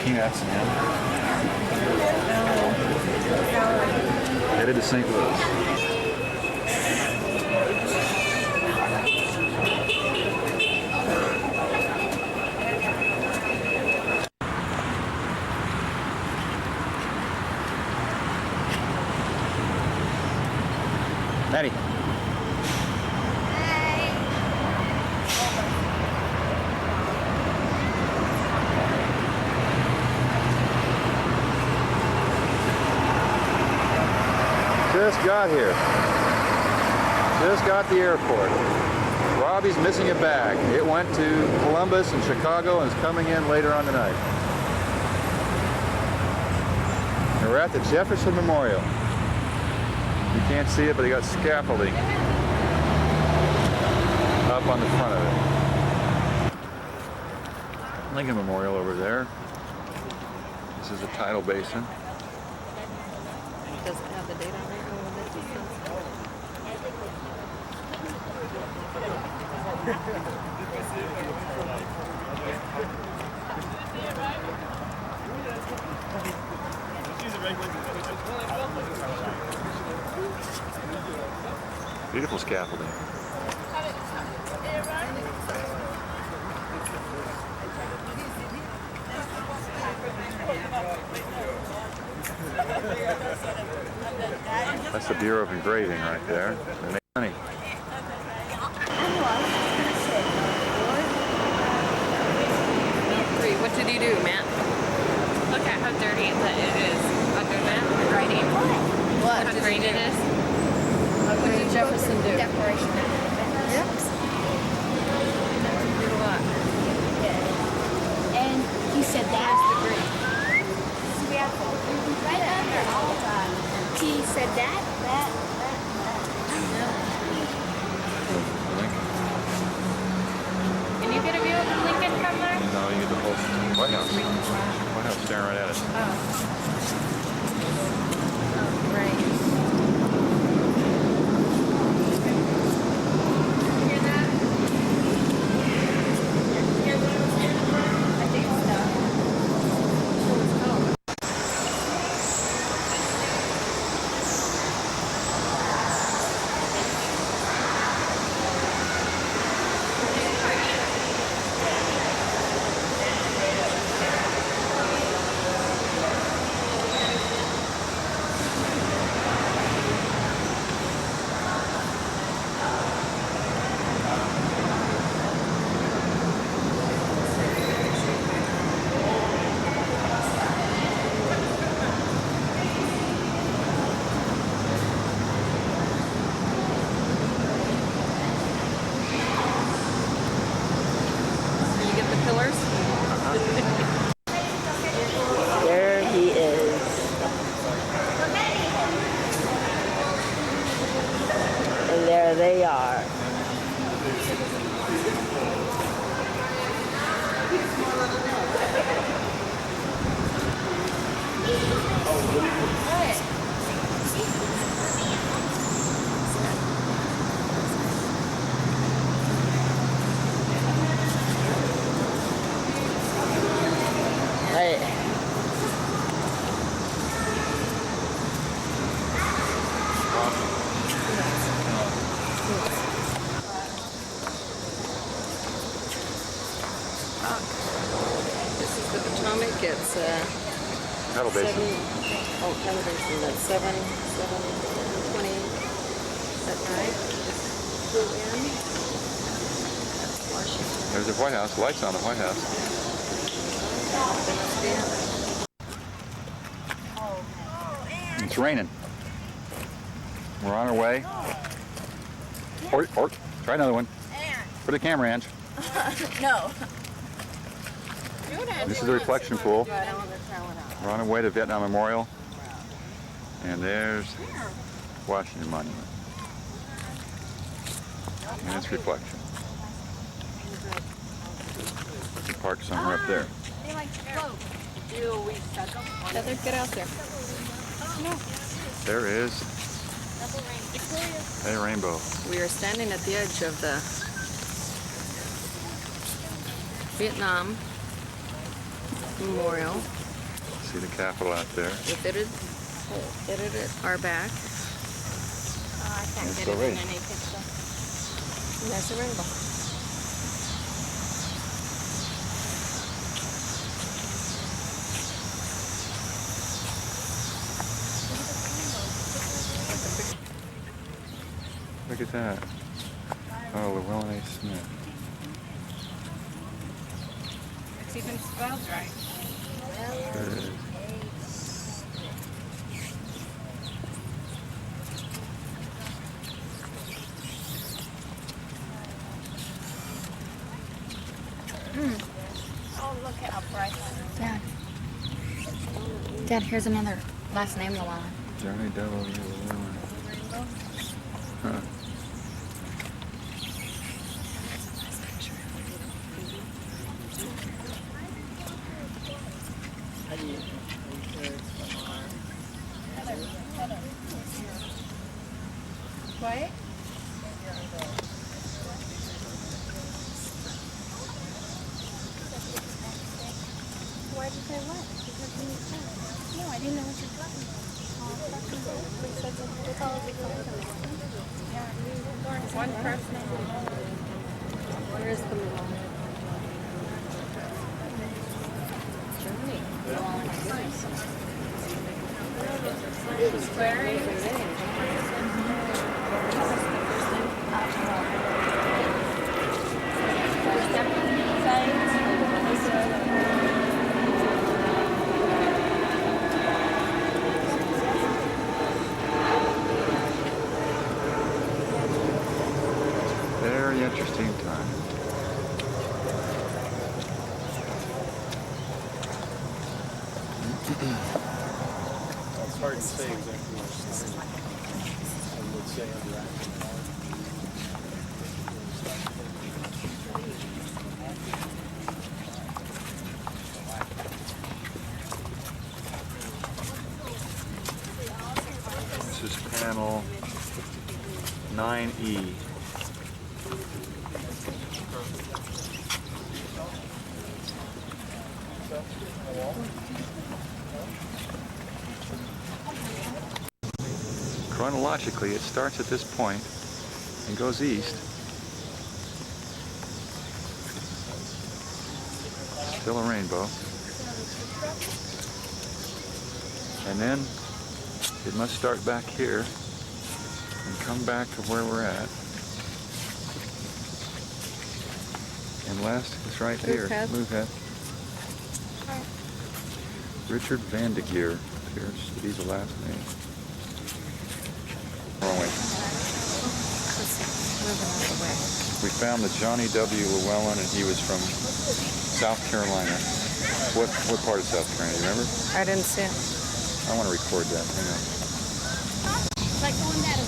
peanuts and him. Headed to St. Louis. Maddie. Just got here. Just got the airport. Robbie's missing a bag. It went to Columbus and Chicago and is coming in later on tonight. And we're at the Jefferson Memorial. You can't see it, but they got scaffolding up on the front of it. Lincoln Memorial over there. This is the tidal basin. It doesn't have the date on it. Beautiful scaffolding. That's the Bureau of Engraving right there. They make money. What did he do, Matt? Look at how dirty it is under that writing. What? How green it is. What did Jefferson do? Decoration. Yep. Did a lot. And he said that. Where's the green? We have right under all time. He said that. Can you get a view of Lincoln from there? No, you get the whole White House. White House staring right at us. Oh, right. Hear that? I think so. There he is. And there they are. Right. This is the Potomac. It's Tidal basin. Tidal basin. That's 7:20. Is that right? Flew in. That's Washington. There's the White House. Lights on the White House. It's raining. We're on our way. Or try another one. Put a camera, Ange. No. This is the reflection pool. We're on our way to Vietnam Memorial. And there's Washington Monument. And it's reflection. We can park somewhere up there. They like float. Heather, get out there. There is a rainbow. We are standing at the edge of the Vietnam Memorial. See the Capitol out there. We fitted our back. I can't It's get it already. in any picture. And there's the rainbow. Look at that. Oh, Llewellyn A. Smith. It's even spelled right. Sure it is. Oh, look at how bright. Dad. Dad, here's another last name Llewellyn. Johnny W. Llewellyn. Huh. Quiet? Why did you say what? Because we need to. No, I didn't know what you're talking about. One person. Where's the memorial? Germany. Swearing. Very interesting time. It's hard to say exactly where it started. I would say under action. This is panel 9E. Chronologically, it starts at this point and goes east. Still a rainbow. And then it must start back here and come back to where we're at. And last is right here. Movehead. Movehead. Richard Vandegeer appears to be the last name. Wrong way. We found the Johnny W. Llewellyn, and he was from South Carolina. What part of South Carolina? You remember? I didn't see it. I want to record that. Hang on. Like going that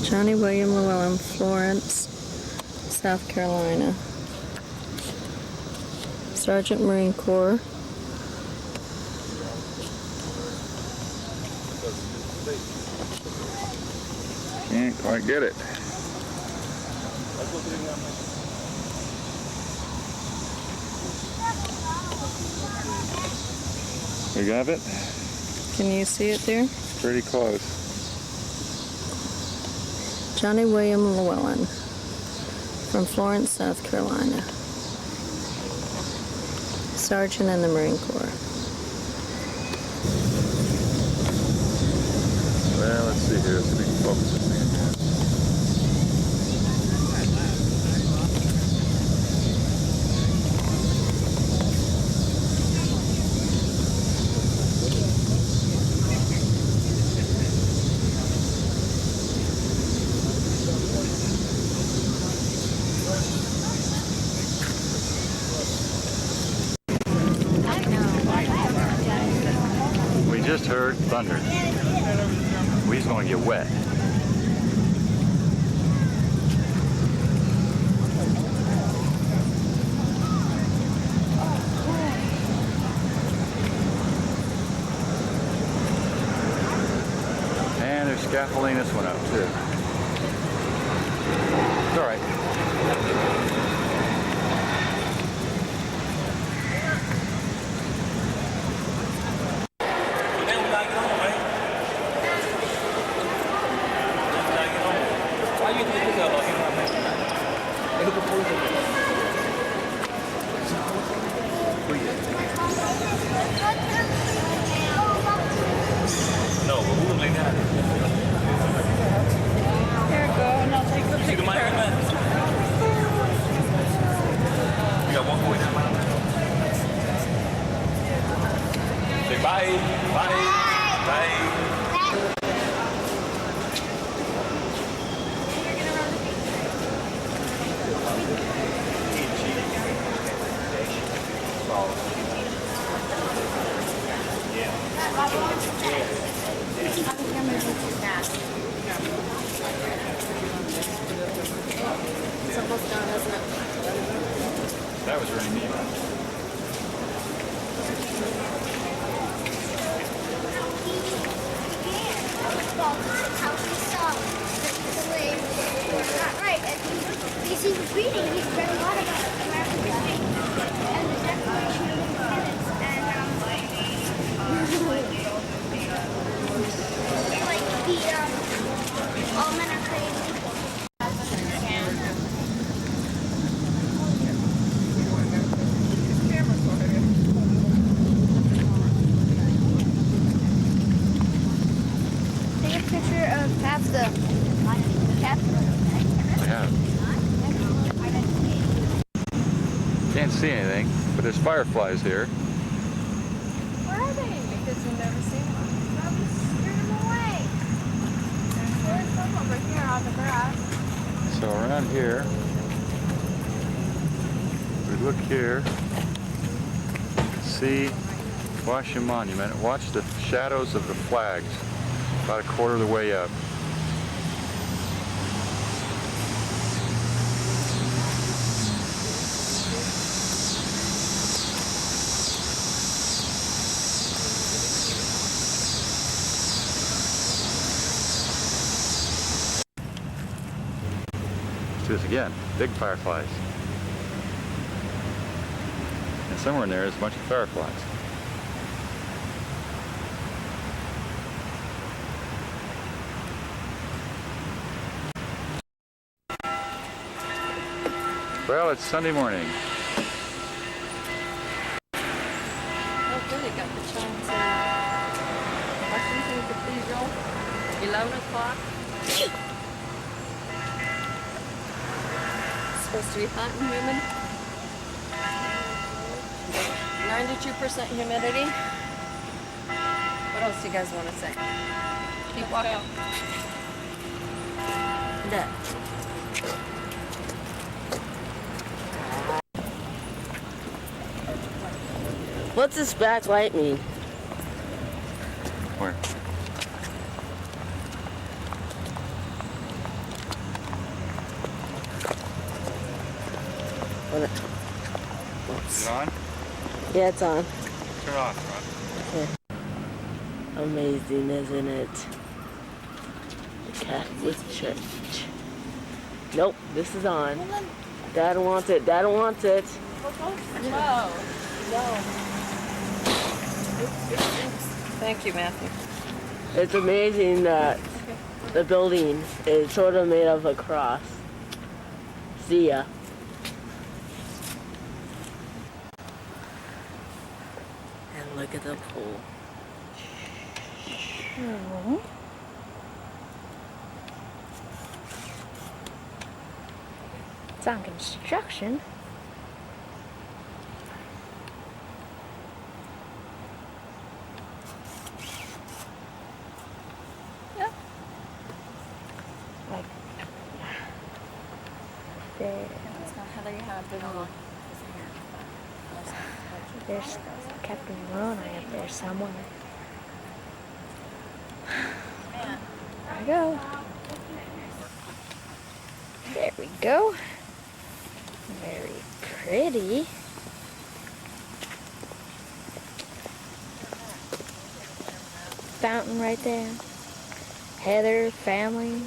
Johnny William Llewellyn, Florence, South Carolina. Sergeant Marine Corps. Can't quite get it. You got it? Can you see it there? Pretty close. Johnny William Llewellyn from Florence, South Carolina. Sergeant in the Marine Corps. Well, let's see here. Let's see if we can focus this thing again. just heard thunder. We's gonna get wet. And they're scaffolding this one up too. It's all right. No, but we don't like that. Here we go, and I'll take the See the mic, picture. man? We got one point. Say bye. Bye. Bye. It's almost done, isn't it? That was really neat. Right, because he was reading, he read a lot about American history and the Declaration of Independence and like the all men are created equal. Take a picture of half the Yeah. Can't see anything, but there's fireflies here. Where are they? Because you've never seen one. Probably scared them away. There's some over here on the grass. So around here, we look here, see Washington Monument. Watch the shadows of the flags about a quarter of the way up. Do this again, big fireflies. And somewhere in there is a bunch of fireflies. Well, it's Sunday morning. Oh, good, they got the chimes in Washington Cathedral. 11 o'clock. Supposed to be hot and humid. 92% humidity. What else do you guys want to say? Keep walking. That. What's this backlight mean? Where? Is it on? Yeah, it's on. Turn it off, Ron. Amazing, isn't it? The Catholic Church. Nope, this is on. Dad wants it. Dad wants it. Whoa. No. Thank you, Matthew. It's amazing that the building is sort of made of a cross. See ya. And look at the pool. It's on construction. Yep. Like there. Heather, you have the There's Captain Moroni up there somewhere. go. There we go. Very pretty. Fountain right there. Heather, family.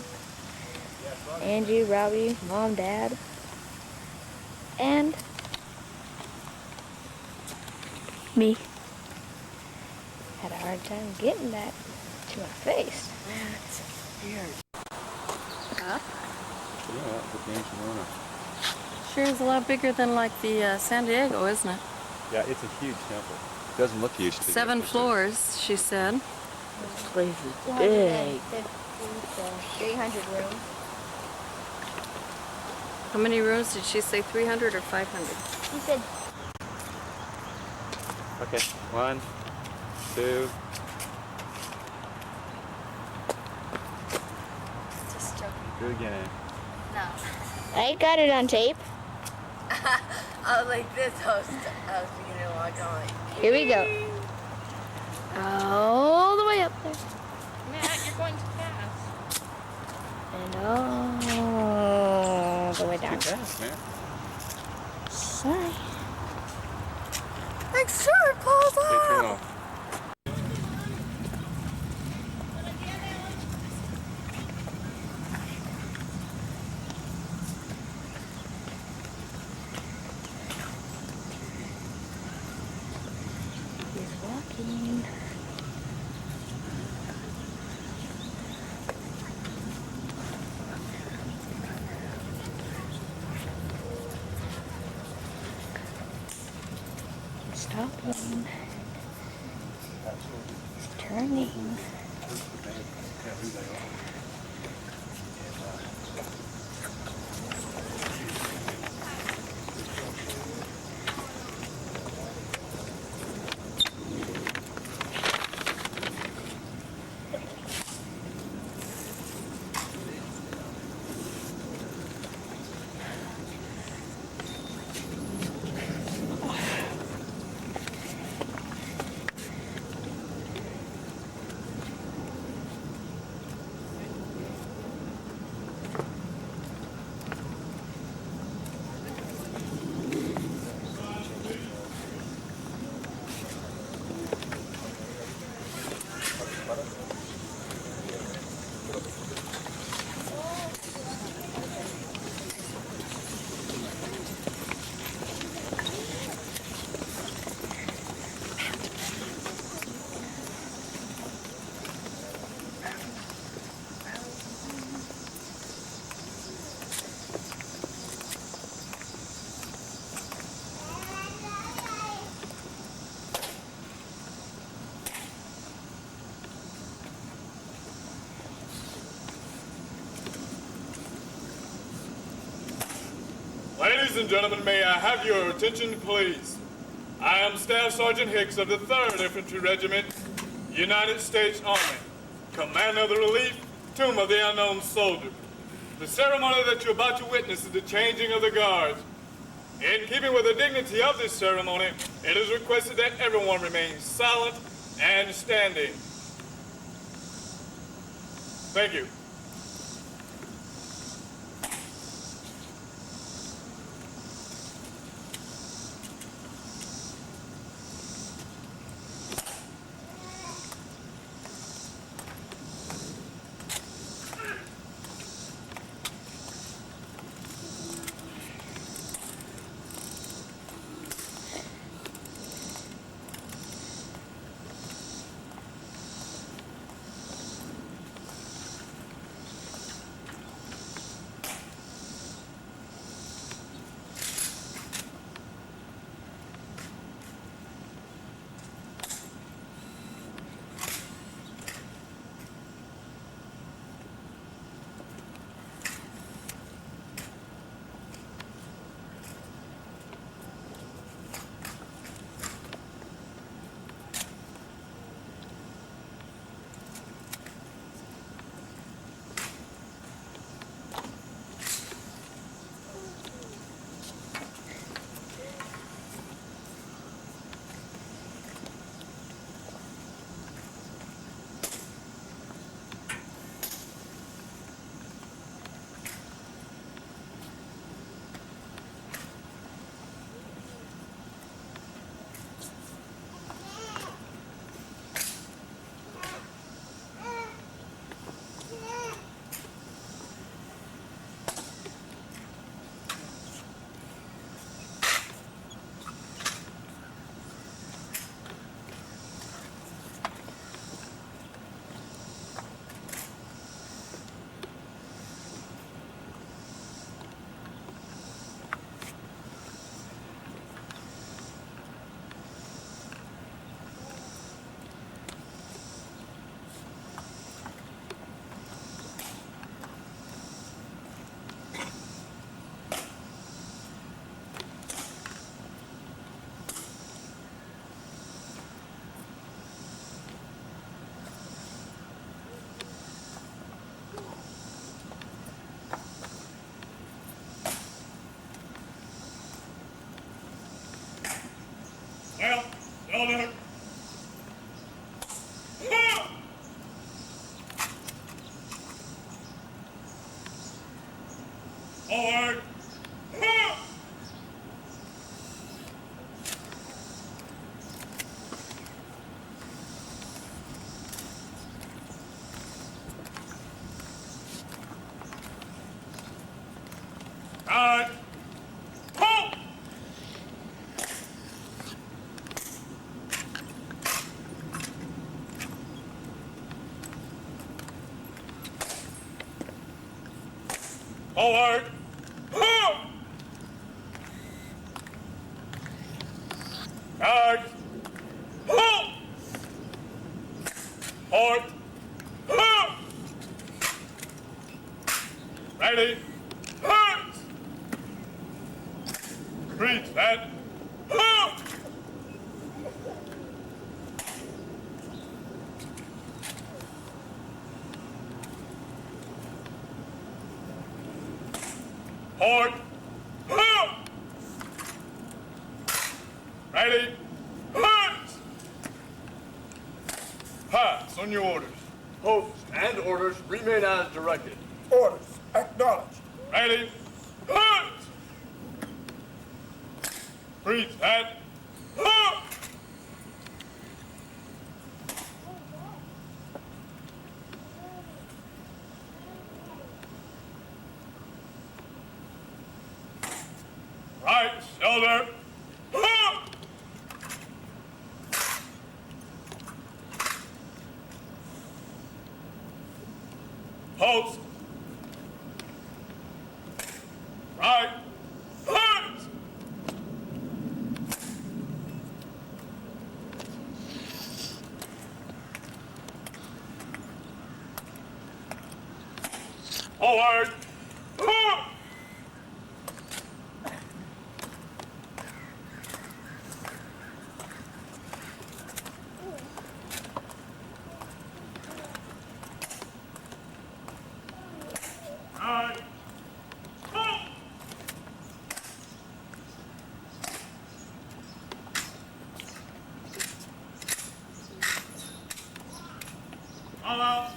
Angie, Robbie, mom, dad. And me. Had a hard time getting that to my face. That's weird. Huh? Yeah, that's the ancient owner. Sure is a lot bigger than like the San Diego, isn't it? Yeah, it's a huge temple. It doesn't look huge to you. 7 floors, she said. This place is big. 300 rooms. How many rooms did she say? 300 or 500? He said Okay, 1, 2. Just joking. Do it again. No. I got it on tape. I was like this host. I was beginning to walk on. Here we go. All the way up there. Matt, you're going too fast. And all the way down. Fast, man. Sorry. Like, sure, close Okay, turn up. off. He's walking. Stopping. Turning. Ladies and gentlemen, may I have your attention, please? I am Staff Sergeant Hicks of the 3rd Infantry Regiment, United States Army, Commander of the Relief, Tomb of the Unknown Soldier. The ceremony that you're about to witness is the changing of the guards. In keeping with the dignity of this ceremony, it is requested that everyone remain silent and standing. Thank you. shoulder. Forward. Right. Halt. Forward. Guard. Halt. Ready. Breathe, that. Halt. Ready. Pass on your orders. Post and orders remain as directed. Orders. Acknowledged. Ready. Breathe, that. Right shoulder. Post. Right. Forward. Right. All out.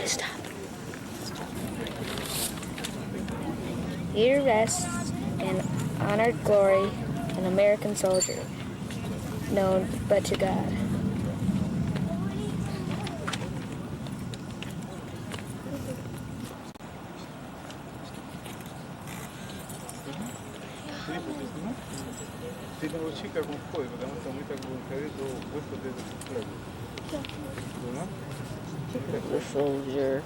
Stop. Here rests in honored glory an American soldier, known but to God. Ти не очікай вовкою, тому що ми так будемо до виходу з хлебу. The soldier.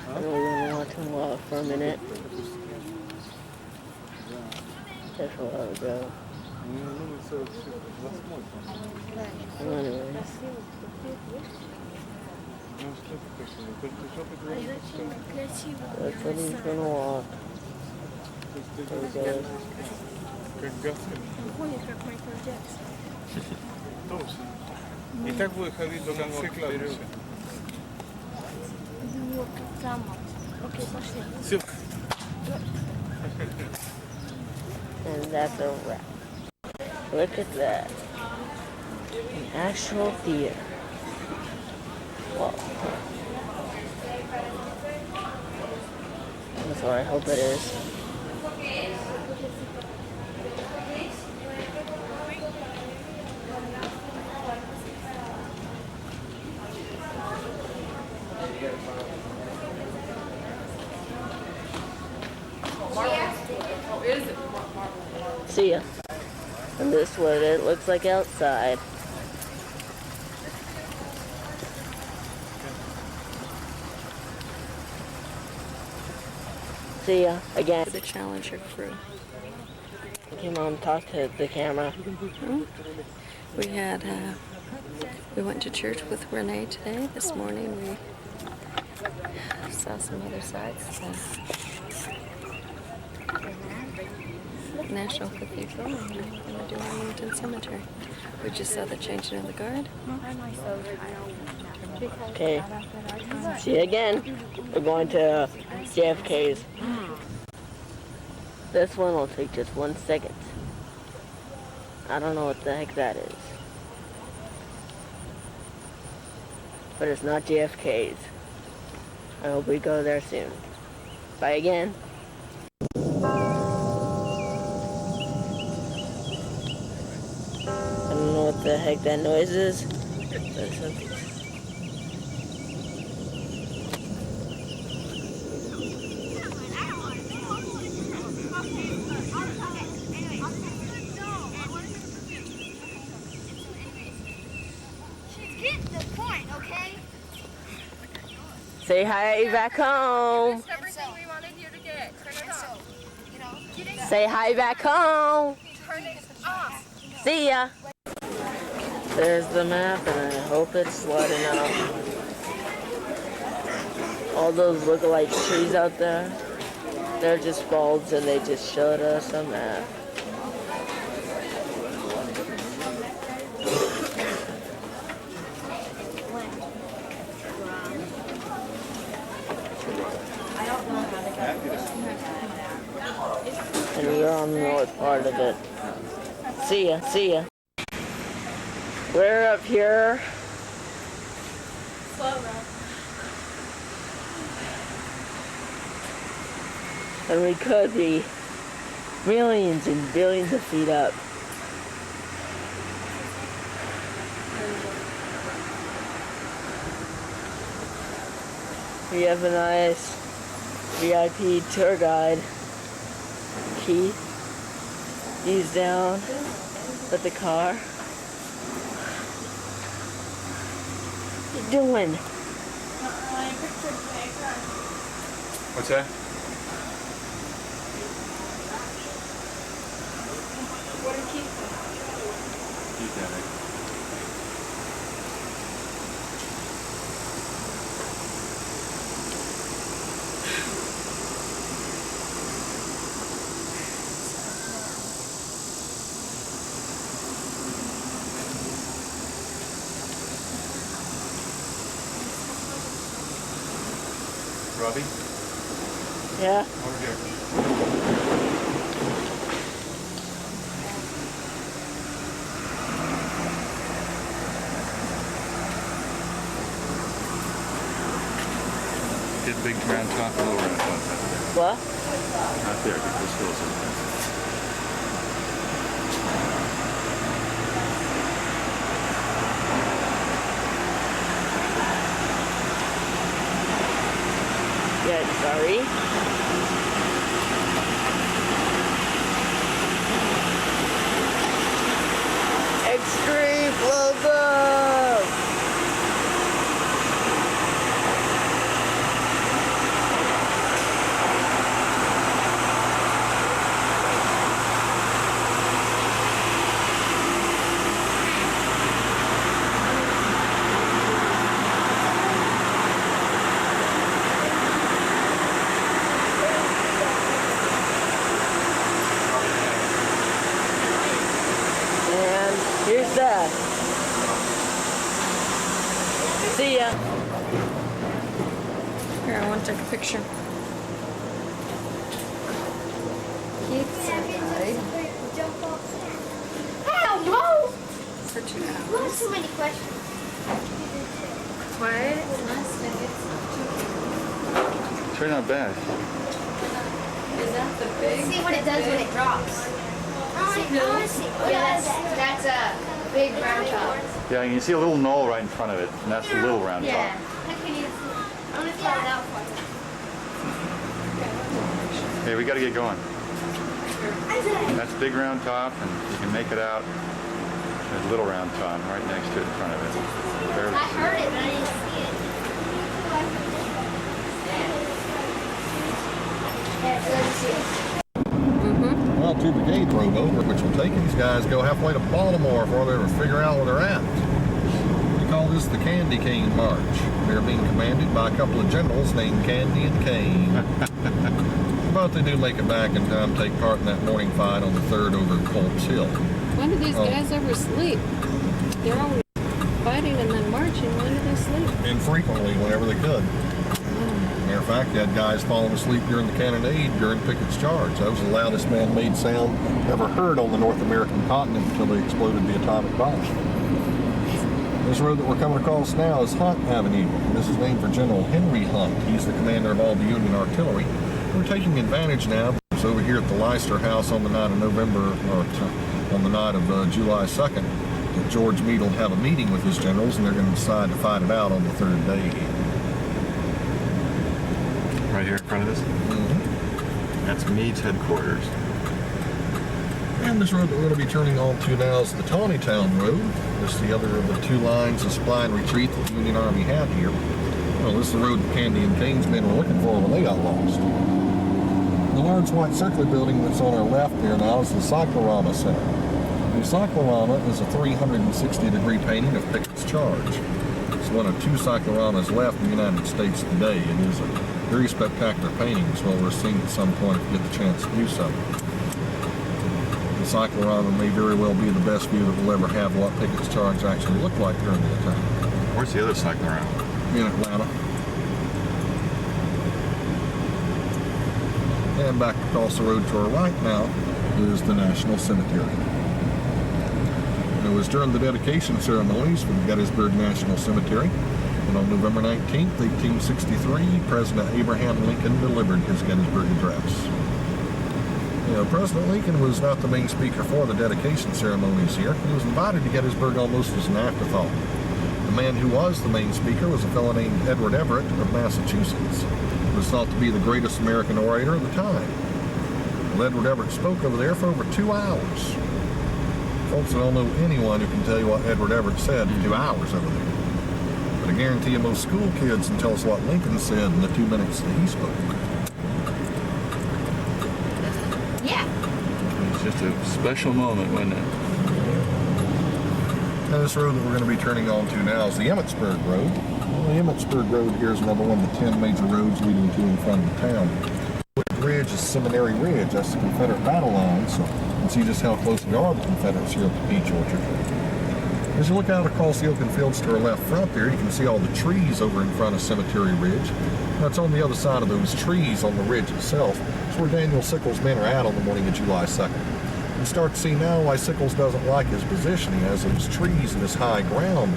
I don't even want to walk for a minute. Just a while ago. Well, anyways. That's what he's gonna walk. There he goes. И так будет ходить до конца кладбища. Окей, пошли. Все. And that's a wrap. Look at that. An actual theater. Whoa. Let's So I hope it is. See ya. And this is what it looks like outside. See ya again. The Challenger crew. Come on, talk to the camera. We went to church with Renee today. This morning we saw some other sites. National Cathedral, and we're going to do Arlington Cemetery. We just saw the changing of the guard. Okay. See you again. We're going to JFK's. This one will take just 1 second. I don't know what the heck that is. But it's not JFK's. I hope we go there soon. Bye again. I don't know what the heck that noise is. But something. Get the point, okay? Say hi back home. Everything we wanted you to get. Turn it off. Say hi back home. Turn it off. See ya. There's the map, and I hope it's sliding out. All those look-alike trees out there, they're just bulbs, and they just showed us a map. And we're on the north part of it. See ya, see ya. We're up here. And we could be millions and billions of feet up. We have a nice VIP tour guide. Keith. He's down at the car. What you doing? What's that? Keith down there. Robbie? Yeah? Over here. Get big round top and little round top out there. What? Not there, get those hills in there. Yeah, sorry. Extreme logo! And here's that. See ya. Here, I want to take a picture. Keith's inside Hell no! for 2 You hours. have so many questions. What? It's really not bad. The big. See what it does when it drops. Yeah, that's a big round top. Yeah, and you see a little knoll right in front of it, and that's the little round top. I'm gonna spell it out for you. Okay, we got to get going. That's big round top, and you can make it out. There's little round top right next to it in front of it. Barely I see heard it, but I didn't see it. Yeah, so let's see it. Well, 2 Brigade drove over, which will take these guys go halfway to Baltimore before they ever figure out where they're at. We call this the Candy Cane March. They're being commanded by a couple of generals named Candy and Cane. But they do make it back in time to take part in that morning fight on the 3rd over at Colts Hill. When do these guys ever sleep? They're always fighting and then marching. When do they sleep? Infrequently, whenever they could. Matter of fact, you had guys falling asleep during the cannonade during Pickett's charge. That was the loudest man-made sound ever heard on the North American continent until they exploded the atomic bomb. This road that we're coming across now is Hunt Avenue. This is named for General Henry Hunt. He's the commander of all the Union artillery. We're taking advantage now. It's over here at the Leicester House on the night of on the night of July 2nd. That George Meade will have a meeting with his generals, and they're going to decide to fight it out on the 3rd day here. Right here in front of us? Mm-hmm. That's Meade's headquarters. And this road that we're going to be turning on to now is the Tawnytown Road. This is the other of the 2 lines of supply and retreat that the Union Army had here. Well, this is the road that Candy and Kane's men were looking for when they got lost. The large white circular building that's on our left there now is the Cyclorama Center. The Cyclorama is a 360-degree painting of Pickett's charge. It's one of 2 cycloramas left in the United States today. It is a very spectacular painting, as well we're seeing at some point if we get the chance to do so. The cyclorama may very well be the best view that we'll ever have what Pickett's charge actually looked like during the attack. Where's the other cyclorama? In Atlanta. And back across the road to our right now is the National Cemetery. It was during the dedication ceremonies for the Gettysburg National Cemetery, and on November 19th, 1863, President Abraham Lincoln delivered his Gettysburg address. You know, President Lincoln was not the main speaker for the dedication ceremonies here. He was invited to Gettysburg almost as an afterthought. The man who was the main speaker was a fellow named Edward Everett of Massachusetts. He was thought to be the greatest American orator of the time. Well, Edward Everett spoke over there for over 2 hours. Folks, I don't know anyone who can tell you what Edward Everett said for 2 hours over there. But I guarantee you most school kids can tell us what Lincoln said in the 2 minutes that he spoke. Yeah. It's just a special moment, wasn't it? Now this road that we're going to be turning on to now is the Emmitsburg Road. Well, the Emmitsburg Road here is another one of the 10 major roads leading to and from the town. The ridge is Seminary Ridge. That's the Confederate battle line, so you can see just how close we are to the Confederates here at the Peach Orchard. As you look out across the open fields to our left front there, you can see all the trees over in front of Cemetery Ridge. That's on the other side of those trees on the ridge itself. It's where Daniel Sickles' men are at on the morning of July 2nd. You start to see now why Sickles doesn't like his position. He has those trees and this high ground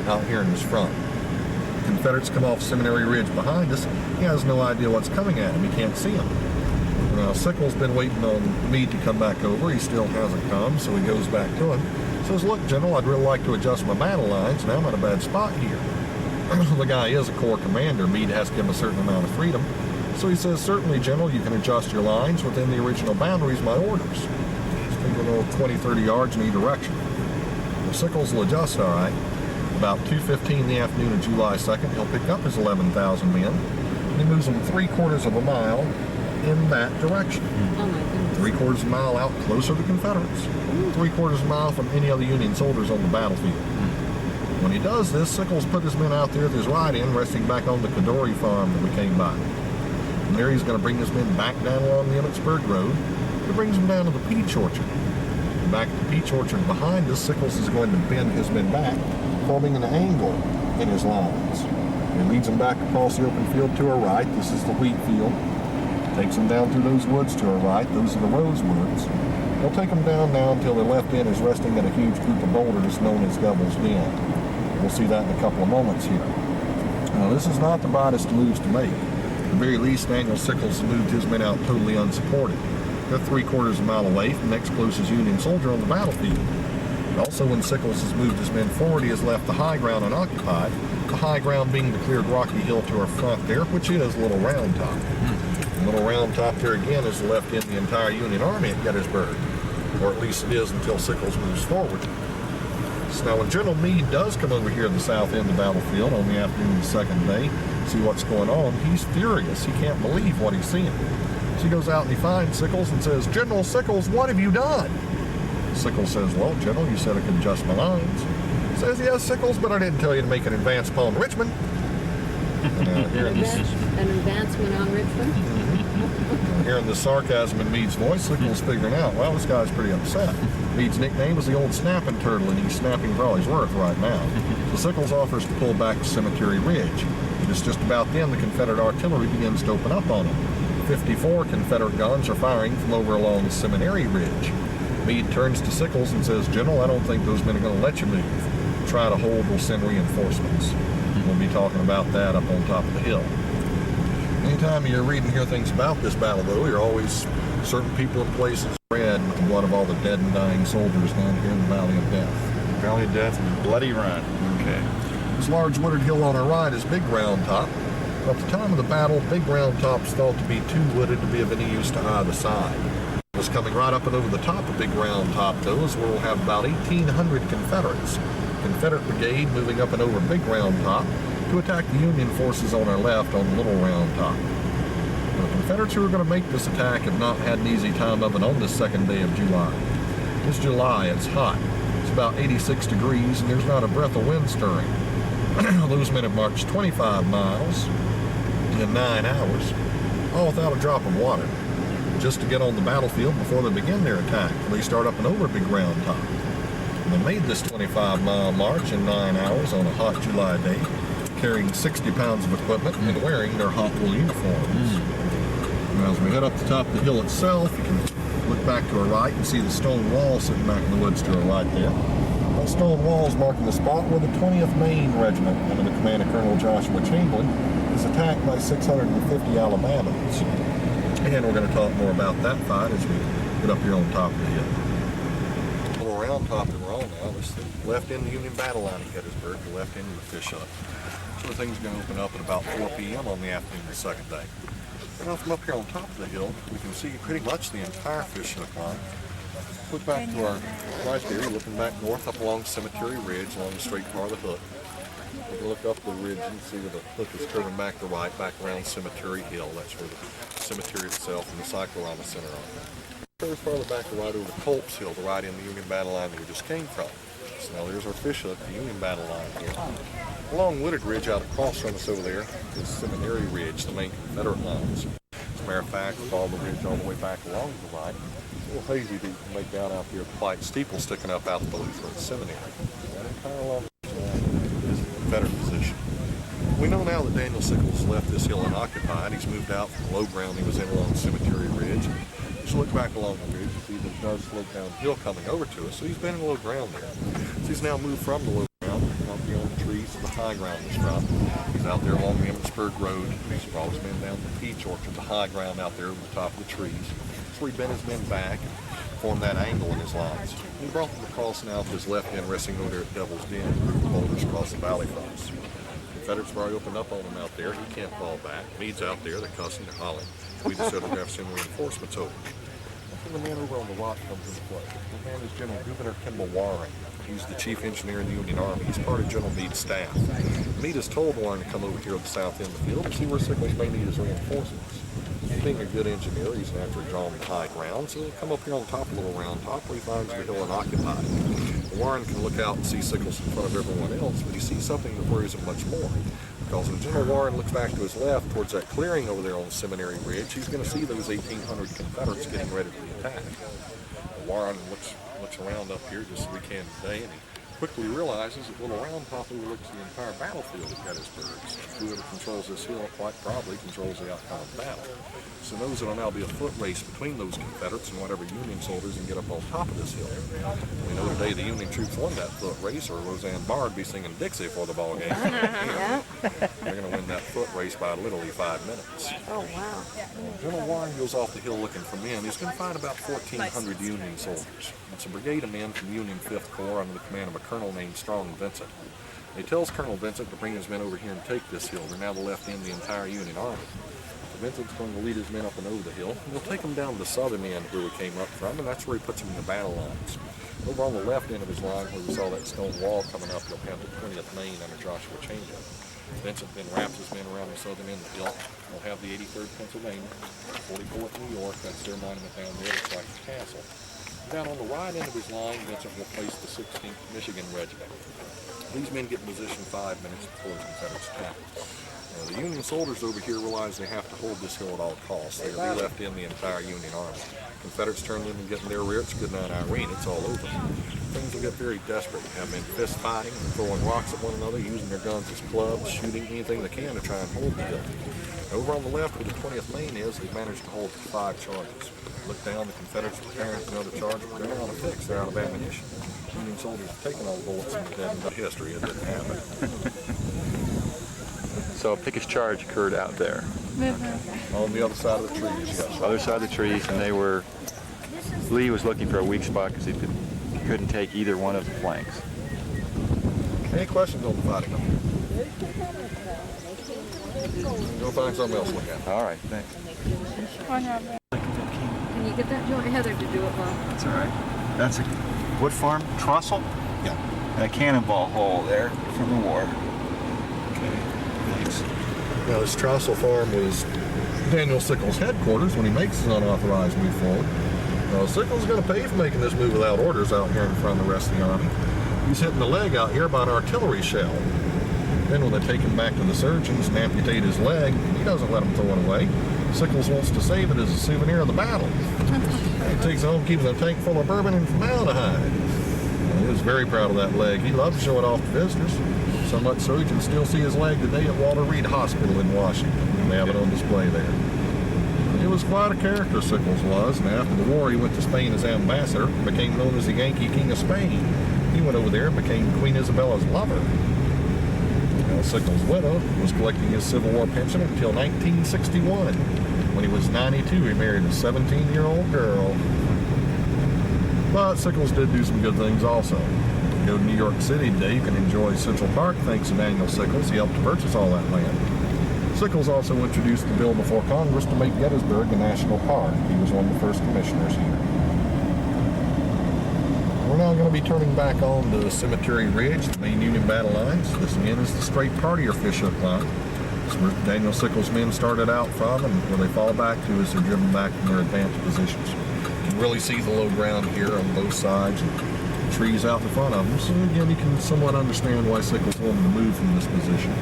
out here in his front. Confederates come off Seminary Ridge behind us. He has no idea what's coming at him. He can't see them. Now, Sickles' been waiting on Meade to come back over. He still hasn't come, so he goes back to him. Says, look, General, I'd really like to adjust my battle lines, and I'm in a bad spot here. The guy is a Corps commander. Meade has to give him a certain amount of freedom. So he says, certainly, General, you can adjust your lines within the original boundaries of my orders. Just a little 20, 30 yards in either direction. Well, Sickles will adjust all right. About 2:15 in the afternoon of July 2nd, he'll pick up his 11,000 men, and he moves them 3/4 of a mile in that direction. Oh my goodness. 3/4 of a mile out closer to the Confederates. 3/4 of a mile from any other Union soldiers on the battlefield. When he does this, Sickles put his men out there with his right end, resting back on the Cadore farm that we came by. From there, he's going to bring his men back down along the Emmitsburg Road. He brings them down to the Peach Orchard. And back at the Peach Orchard behind us, Sickles is going to bend his men back, forming an angle in his lines. He leads them back across the open field to our right. This is the wheat field. Takes them down through those woods to our right. Those are the rose woods. He'll take them down now until their left end is resting in a huge group of boulders known as Devil's Den. We'll see that in a couple of moments here. Now, this is not the brightest moves to make. the very least, Daniel Sickles moved his men out totally unsupported. They're 3/4 of a mile away from the next closest Union soldier on the battlefield. Also, when Sickles has moved his men forward, he has left the high ground unoccupied, the high ground being the cleared rocky hill to our front there, which is Little Round Top. Little Round Top there again is left in the entire Union Army at Gettysburg, or at least it is until Sickles moves forward. So now when General Meade does come over here to the south end of the battlefield on the afternoon of the second day, see what's going on, he's furious. He can't believe what he's seeing. So he goes out and he finds Sickles and says, "General Sickles, what have you done?" Sickles says, "Well, General, you said I could adjust my lines." Says, "Yes, Sickles, but I didn't tell you to make an advance upon Richmond." An advancement on Richmond? Hearing the sarcasm in Meade's voice, Sickles figuring out, well, this guy's pretty upset. Meade's nickname is the old snapping turtle, and he's snapping for all he's worth right now. So Sickles offers to pull back to Cemetery Ridge. It's just about then the Confederate artillery begins to open up on him. 54 Confederate guns are firing from over along Seminary Ridge. Meade turns to Sickles and says, "General, I don't think those men are going to let you move. Try to hold, we'll send reinforcements." We'll be talking about that up on top of the hill. Anytime you read and hear things about this battle, though, you're always certain people and places red with the blood of all the dead and dying soldiers down here in the Valley of Death. Valley of Death and Bloody Run. Okay. This large wooded hill on our right is Big Round Top. At the time of the battle, Big Round Top is thought to be too wooded to be of any use to either side. What's coming right up and over the top of Big Round Top, though, is where we'll have about 1,800 Confederates. Confederate brigade moving up and over Big Round Top to attack the Union forces on our left on Little Round Top. The Confederates who are going to make this attack have not had an easy time of it on this second day of July. It's July, it's hot. It's about 86 degrees and there's not a breath of wind stirring. Those men have marched 25 miles in 9 hours, all without a drop of water, just to get on the battlefield before they begin their attack. They start up and over Big Round Top. And they made this 25-mile march in 9 hours on a hot July day, carrying 60 pounds of equipment and wearing their hot wool uniforms. Now, as we head up the top of the hill itself, you can look back to our right and see the stone wall sitting back in the woods to our right there. That stone wall is marking the spot where the 20th Maine Regiment, under the command of Colonel Joshua Chamberlain, is attacked by 650 Alabamans. And we're going to talk more about that fight as we get up here on top of the hill. Little Round Top that we're on now, this is the left end of the Union battle line at Gettysburg, the left end of the fish hut. So things are going to open up at about 4 p.m. on the afternoon of the second day. Now from up here on top of the hill, we can see pretty much the entire fish hook line. Look back to our right there, looking back north up along Cemetery Ridge, along the straight part of the hook. We can look up the ridge and see where the hook is curving back to right, back around Cemetery Hill. That's where the cemetery itself and the cyclorama center are. Curves farther back to right over the Colts Hill, to right in the Union battle line that we just came from. So now there's our fish hook, the Union battle line here. Along Wooded Ridge out across from us over there is Seminary Ridge, the main Confederate lines. As a matter of fact, we follow the ridge all the way back along to the right. It's a little hazy to make out out there, the white steeple sticking up out the Lutheran Seminary. That entire long is a Confederate position. We know now that Daniel Sickles left this hill unoccupied. He's moved out from the low ground he was in along Cemetery Ridge. Just look back along the ridge and see that it does slope downhill coming over to us. So he's been in low ground there. So he's now moved from the low ground out beyond the trees to the high ground this time. He's out there along the Emmitsburg Road. He's always been down the peach orchard, the high ground out there over the top of the trees. So he bent his men back and formed that angle in his lines. He brought them across now to his left end, resting over there at Devil's Den, the boulders across the valley from us. Confederates have already opened up on him out there. He can't fall back. Meade's out there. They're cussing, they're hollering. We just said we're going to have some reinforcements over. The man over on the rock comes into play. The man is General Gouverneur Kimball Warren. He's the chief engineer in the Union Army. He's part of General Meade's staff. Meade has told Warren to come over here to the south end of the field to see where Sickles may need his reinforcements. Being a good engineer, he's naturally drawn to high ground, so he'll come up here on top of Little Round Top where he finds the hill unoccupied. Warren can look out and see Sickles in front of everyone else, but he sees something that worries him much more. Because when General Warren looks back to his left towards that clearing over there on the Seminary Ridge, he's going to see those 1,800 Confederates getting ready for the attack. Warren looks around up here just as we can today, and he quickly realizes that little Round Top overlooks the entire battlefield at Gettysburg. Whoever controls this hill quite probably controls the outcome of the battle. So knows it'll now be a foot race between those Confederates and whatever Union soldiers can get up on top of this hill. We know today the Union troops won that foot race, or Roseanne Barr would be singing Dixie for the ball game. They're going to win that foot race by literally 5 minutes. Oh, wow. General Warren goes off the hill looking for men. He's going to find about 1,400 Union soldiers. It's a brigade of men from the Union 5th Corps under the command of a colonel named Strong Vincent. He tells Colonel Vincent to bring his men over here and take this hill. They're now the left end of the entire Union army. So Vincent's going to lead his men up and over the hill. And he'll take them down to the southern end where we came up from, and that's where he puts them in the battle lines. Over on the left end of his line, where we saw that stone wall coming up, you'll have the 20th Maine under Joshua Changeup. Vincent then wraps his men around the southern end of the hill. We'll have the 83rd Pennsylvania, 44th New York, that's their monument down there, it's like a castle. Down on the right end of his line, Vincent will place the 16th Michigan Regiment. These men get in position 5 minutes before the Confederates attack. The Union soldiers over here realize they have to hold this hill at all costs. They'll be left in the entire Union army. Confederates turn them and get in their rear. It's good night, Irene. It's all over. Things will get very desperate. Have men fist fighting, throwing rocks at one another, using their guns as clubs, shooting anything they can to try and hold the hill. Over on the left where the 20th Maine is, they've managed to hold 5 charges. Look down, the Confederates are preparing for another charge, but they're out of fix, they're out of ammunition. Union soldiers have taken all the bullets and dead in history. It didn't happen. So a pickish charge occurred out there. On the other side of the trees, yes. Other side of the trees, and they were, Lee was looking for a weak spot because he couldn't take either one of the flanks. Any questions on the fighting? Go find something else to look at. All right, thanks. Can you get that joint Heather to do it, Bob? That's all right. That's a wood farm trussel? Yeah. And a cannonball hole there from the war. Okay, thanks. Now, this Trussell Farm was Daniel Sickles' headquarters when he makes his unauthorized move forward. Now, Sickles is going to pay for making this move without orders out here in front of the rest of the army. He's hitting the leg out here by an artillery shell. Then when they take him back to the surgeons and amputate his leg, he doesn't let him throw it away. Sickles wants to save it as a souvenir of the battle. He takes it home, keeps a tank full of bourbon and formaldehyde. He was very proud of that leg. He loved to show it off to visitors. So much so you can still see his leg today at Walter Reed Hospital in Washington. And they have it on display there. He was quite a character, Sickles was, and after the war he went to Spain as ambassador, became known as the Yankee King of Spain. He went over there and became Queen Isabella's lover. Now, Sickles' widow was collecting his Civil War pension until 1961. When he was 92, he married a 17-year-old girl. But Sickles did do some good things also. If you go to New York City today, you can enjoy Central Park thanks to Daniel Sickles. He helped to purchase all that land. Sickles also introduced the bill before Congress to make Gettysburg a national park. He was one of the first commissioners here. We're now going to be turning back on to Cemetery Ridge, the main Union battle lines. This again is the straight partier fishhook line. This is where Daniel Sickles' men started out from, and where they fall back to as they're driven back from their advanced positions. You can really see the low ground here on both sides, and trees out in front of them. So again, you can somewhat understand why Sickles wanted to move from this position.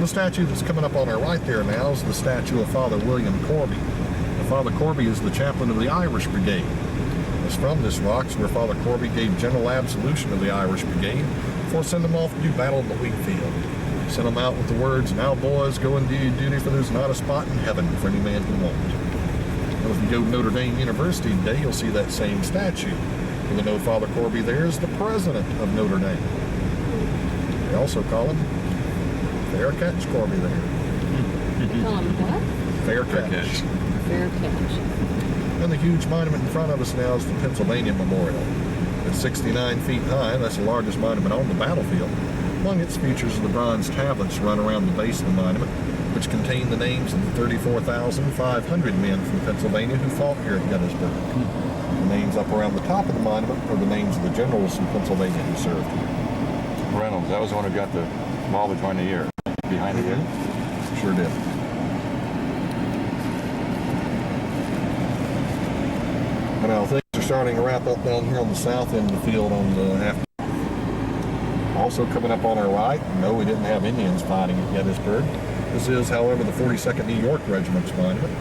The statue that's coming up on our right there now is the statue of Father William Corby. Now, Father Corby is the chaplain of the Irish Brigade. It's from this rock where Father Corby gave general absolution of the Irish Brigade before sending them off to do battle in the wheat field. He sent them out with the words, "Now boys, go and do your duty, for there's not a spot in heaven for any man who won't." Well, if you go to Notre Dame University today, you'll see that same statue. Even though Father Corby there is the president of Notre Dame. They also call him Fair Catch Corby there. Call him what? Fair Catch. Fair catch. And the huge monument in front of us now is the Pennsylvania Memorial. It's 69 feet high. That's the largest monument on the battlefield. Among its features are the bronze tablets run around the base of the monument, which contain the names of the 34,500 men from Pennsylvania who fought here at Gettysburg. The names up around the top of the monument are the names of the generals from Pennsylvania who served here. Reynolds, that was the one who got the ball between the ear, behind the ear. Sure did. And now things are starting to wrap up down here on the south end of the field on the after. Also coming up on our right, no, we didn't have Indians fighting at Gettysburg. This is, however, the 42nd New York Regiment's monument.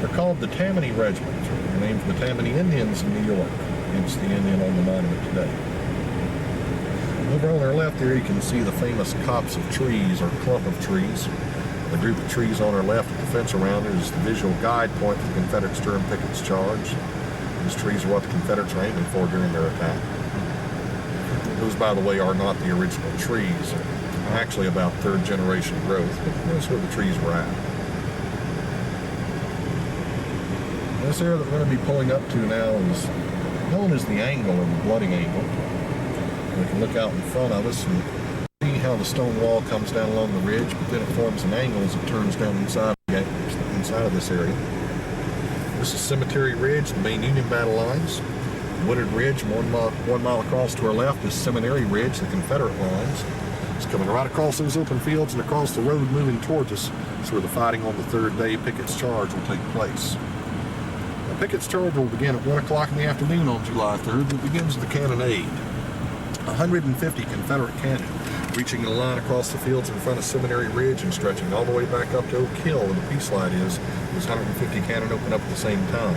They're called the Tammany Regiment. They're named for the Tammany Indians in New York. Hence the Indian on the monument today. Over on our left here, you can see the famous copse of trees, or clump of trees. The group of trees on our left with the fence around it is the visual guide point for the Confederates during Pickett's charge. These trees are what the Confederates were aiming for during their attack. Those, by the way, are not the original trees. They're actually about third generation growth, but that's where the trees were at. This area that we're going to be pulling up to now is known as the angle, or the bloody angle. We can look out in front of us and see how the stone wall comes down along the ridge, but then it forms an angle as it turns down inside of this area. This is Cemetery Ridge, the main Union battle lines. Wooded Ridge, 1 mile across to our left, is Seminary Ridge, the Confederate lines. It's coming right across those open fields and across the road moving towards us. It's where the fighting on the third day Pickett's charge will take place. Now, Pickett's charge will begin at 1 o'clock in the afternoon on July 3rd. It begins with the cannonade. 150 Confederate cannon reaching the line across the fields in front of Seminary Ridge and stretching all the way back up to Oak Hill where the peace light is. Those 150 cannon open up at the same time.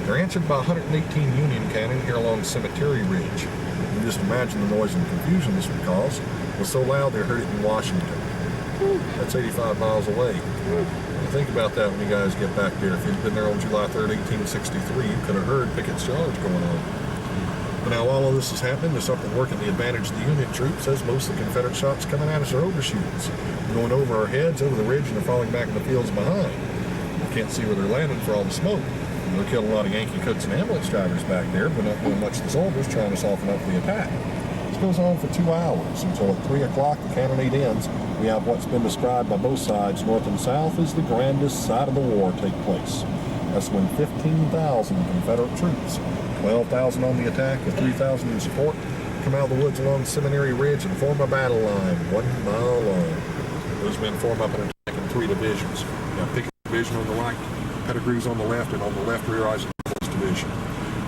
They're answered by 118 Union cannon here along Cemetery Ridge. You can just imagine the noise and confusion this would cause. It was so loud they heard it in Washington. That's 85 miles away. Think about that when you guys get back there. If you'd been there on July 3rd, 1863, you could have heard Pickett's charge going on. But now while all this is happening, there's something working the advantage of the Union troops, as most of the Confederate shots coming at us are overshoots. Going over our heads, over the ridge, and they're falling back in the fields behind. We can't see where they're landing for all the smoke. They're killing a lot of Yankee cooks and ambulance drivers back there, but not doing much to the soldiers trying to soften up the attack. This goes on for 2 hours until at 3 o'clock the cannonade ends. We have what's been described by both sides, north and south, as the grandest sight of the war take place. That's when 15,000 Confederate troops, 12,000 on the attack with 3,000 in support, come out of the woods along Seminary Ridge and form a battle line 1 mile long. Those men form up an attack in 3 divisions. Now Pickett's division on the right, Pettigrew's on the left, and on the left rear Eisenhower's division.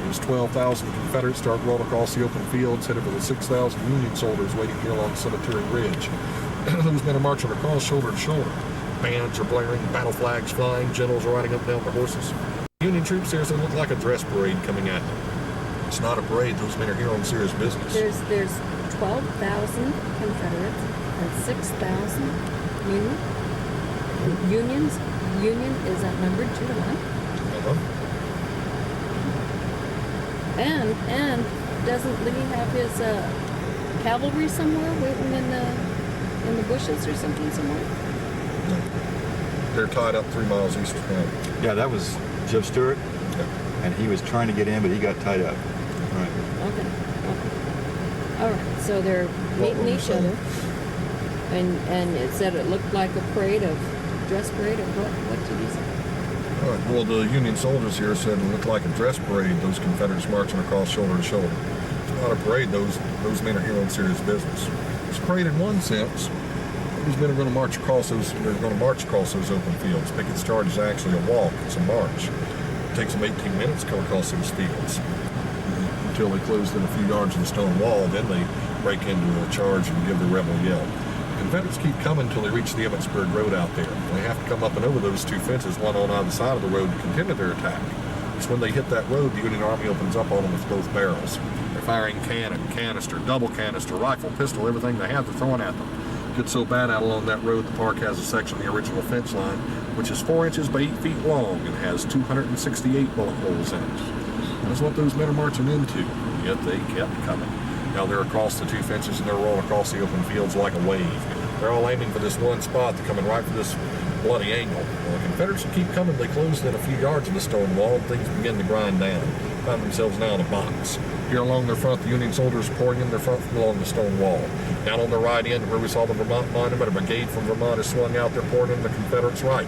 Those 12,000 Confederates start rolling across the open fields, headed for the 6,000 Union soldiers waiting here along Cemetery Ridge. Those men are marching across shoulder to shoulder. Bands are blaring, battle flags flying, generals are riding up and down their horses. Union troops here, so it look like a dress parade coming at them. It's not a parade, those men are here on serious business. There's 12,000 Confederates and 6,000 Union. Union is outnumbered 2 to 1. And doesn't Lee have his cavalry somewhere waiting in the bushes or something somewhere? No. They're tied up 3 miles east of town. Yeah, that was Joe Stewart, and he was trying to get in, but he got tied up. Right. Okay. All right. So they're meeting each other, and it said it looked like a parade of dress parade of what did he say? All right. Well, the Union soldiers here said it looked like a dress parade. Those Confederates marching across shoulder to shoulder. It's not a parade. Those men are here on serious business. It's a parade in one sense. These men are going to march across those. They're going to march across those open fields. Pickett's charge is actually a walk. It's a march. It takes them 18 minutes to come across those fields until they close in a few yards of the stone wall. Then they break into a charge and give the rebel yell. The Confederates keep coming until they reach the Emmitsburg Road out there. They have to come up and over those 2 fences, one on either side of the road, to continue their attack. It's when they hit that road, the Union Army opens up on them with both barrels. They're firing cannon, canister, double canister, rifle, pistol, everything they have, they're throwing at them. It gets so bad out along that road, the park has a section of the original fence line, which is 4 inches by 8 feet long and has 268 bullet holes in it. That's what those men are marching into, yet they kept coming. Now they're across the 2 fences and they're rolling across the open fields like a wave. They're all aiming for this one spot. They're coming right for this bloody angle. Well, the Confederates keep coming. They close in a few yards of the stone wall and things begin to grind down. Find themselves now in a box. Here along their front, the Union soldiers pouring in their front from along the stone wall. Down on the right end where we saw the Vermont monument, a brigade from Vermont is swung out. They're pouring in the Confederates' right.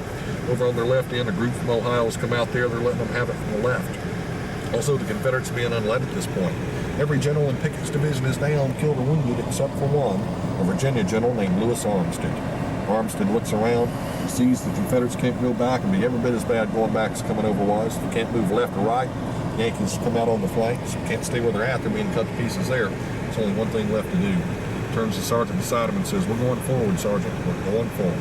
Over on their left end, a group from Ohio has come out there. They're letting them have it from the left. Also, the Confederates being unled at this point. Every general in Pickett's division is down, killed or wounded, except for one, a Virginia general named Lewis Armstead. Armstead looks around, sees the Confederates can't go back and be every bit as bad going back as coming over was. They can't move left or right. The Yankees come out on the flanks, can't stay where they're at. They're being cut to pieces there. There's only one thing left to do. Turns the sergeant beside him and says, "We're going forward, Sergeant. We're going forward."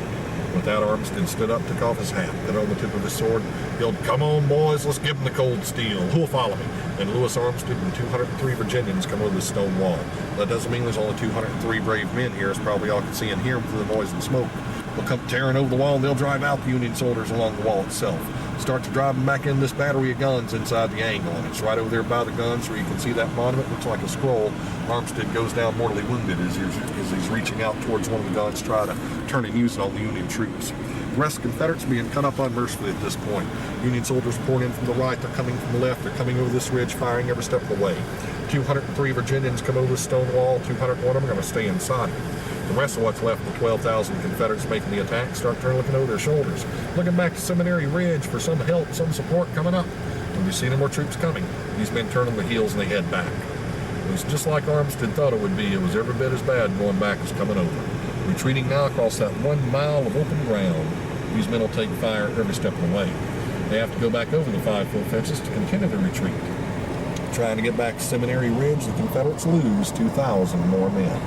With that, Armistead stood up, took off his hat, put on the tip of his sword, yelled, "Come on, boys, let's give them the cold steel. Who'll follow me?" And Lewis Armistead and 203 Virginians come over the stone wall. That doesn't mean there's only 203 brave men here, as probably y'all can see and hear them through the noise and smoke. They'll come tearing over the wall, and they'll drive out the Union soldiers along the wall itself. Start to drive them back in this battery of guns inside the angle, and it's right over there by the guns where you can see that monument. Looks like a scroll. Armistead goes down mortally wounded as he's reaching out towards one of the guns, trying to turn and use it on the Union troops. The rest of the Confederates are being cut up unmercifully at this point. Union soldiers pouring in from the right, they're coming from the left, they're coming over this ridge, firing every step of the way. 203 Virginians come over the stone wall, 201 of them are going to stay inside it. The rest of what's left of the 12,000 Confederates making the attack start turning, looking over their shoulders, looking back to Seminary Ridge for some help, some support coming up. When you see no more troops coming, these men turn on the heels and they head back. It was just like Armistead thought it would be. It was every bit as bad going back as coming over. Retreating now across that 1 mile of open ground, these men will take fire every step of the way. They have to go back over the 5-foot fences to continue the retreat. Trying to get back to Seminary Ridge, the Confederates lose 2,000 more men.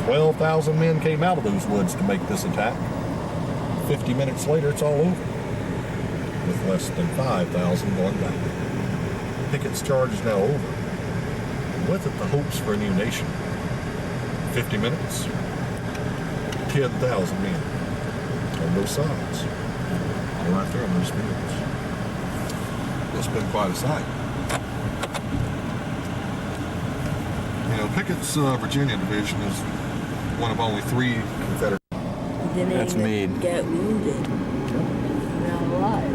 12,000 men came out of those woods to make this attack. 50 minutes later, it's all over, with less than 5,000 going back. Pickett's charge is now over. With it, the hopes for a new nation. 50 minutes, 10,000 men on both sides. They're right there in those fields. It's been quite a sight. You know, Pickett's Virginia division is one of only 3 Confederate. That's Meade. Get wounded. Not alive.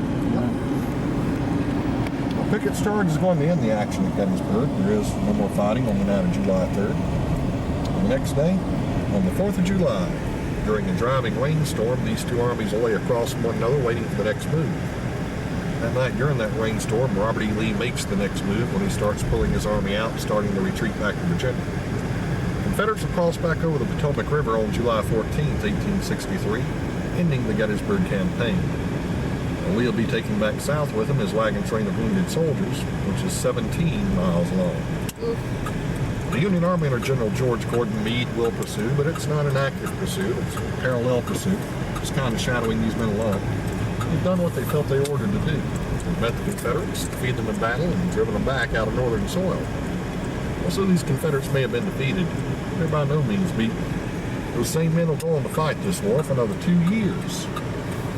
Well, Pickett's charge is going to end the action at Gettysburg. There is no more fighting on the night of July 3rd. And the next day, on the 4th of July, during a driving rainstorm, these two armies lay across one another waiting for the next move. That night during that rainstorm, Robert E. Lee makes the next move when he starts pulling his army out, starting the retreat back to Virginia. Confederates will cross back over the Potomac River on July 14th, 1863, ending the Gettysburg campaign. And Lee will be taking back south with him his wagon train of wounded soldiers, which is 17 miles long. The Union Army under General George Gordon Meade will pursue, but it's not an active pursuit. It's a parallel pursuit. It's kind of shadowing these men along. They've done what they felt they ordered to do. They've met the Confederates, defeated them in battle, and driven them back out of northern soil. Also, these Confederates may have been defeated. They're by no means beaten. Those same men will go on to fight this war for another 2 years.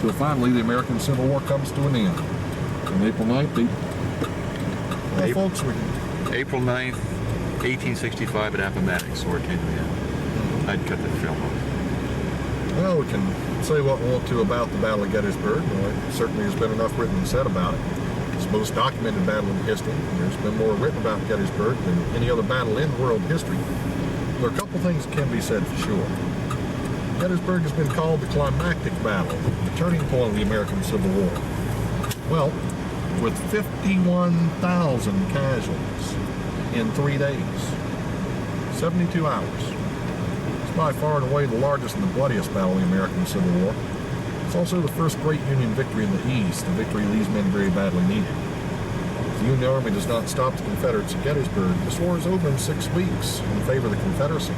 So finally, the American Civil War comes to an end. On April 9th, folks, April 9th, 1865 at Appomattox, where it came to the end. I'd cut that film off. well, we can say what we want to about the Battle of Gettysburg. Well, it certainly has been enough written and said about it. It's the most documented battle in history. There's been more written about Gettysburg than any other battle in world history. There are a couple things that can be said for sure. Gettysburg has been called the climactic battle, the turning point of the American Civil War. Well, with 51,000 casualties in 3 days, 72 hours. It's by far and away the largest and the bloodiest battle in the American Civil War. It's also the first great Union victory in the East, a victory these men very badly needed. If the Union Army does not stop the Confederates at Gettysburg, this war is over in 6 weeks in favor of the Confederacy.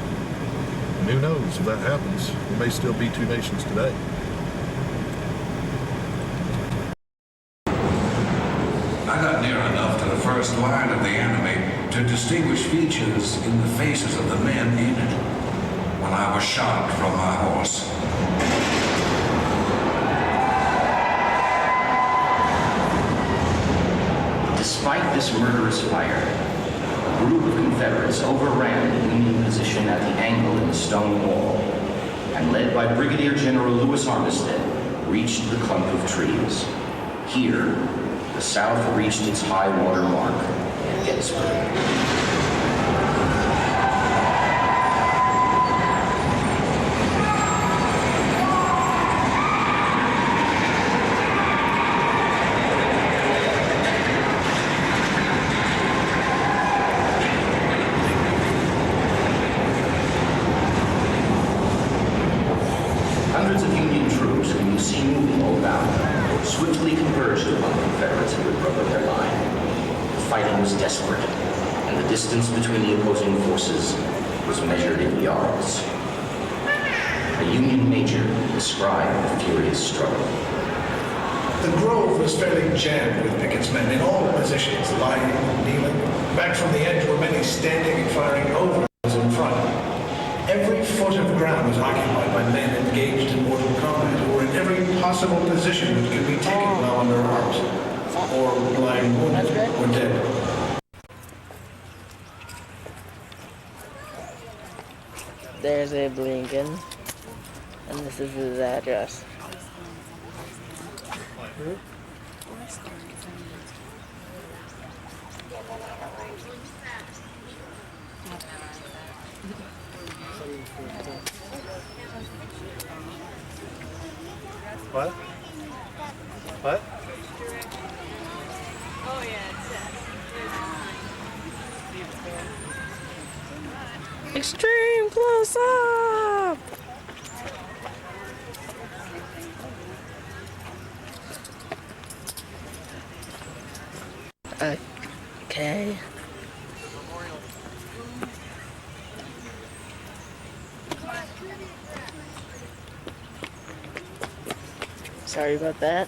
And who knows, if that happens, there may still be 2 nations today. I got near enough to the first line of the enemy to distinguish features in the faces of the men in it when I was shot from my horse. Despite this murderous fire, a group of Confederates overran the Union position at the angle in the stone wall, and led by Brigadier General Lewis Armistead, reached the clump of trees. Here, the South reached its high water mark at Gettysburg. Hundreds of Union troops, whom you see moving all about, swiftly converged upon the Confederates who had broken their line. The fighting was desperate, and the distance between the opposing forces was measured in yards. a Union major described the furious struggle. The grove was fairly jammed with Pickett's men in all positions, lying and kneeling. Back from the edge were many standing and firing over those in front. Every foot of ground was occupied by men engaged in mortal combat, who were in every possible position that could be taken while under arms, or lying wounded or dead. There's Abe Lincoln, and this is his address. What? What? Oh yeah, Extreme close up! Okay. Sorry about that.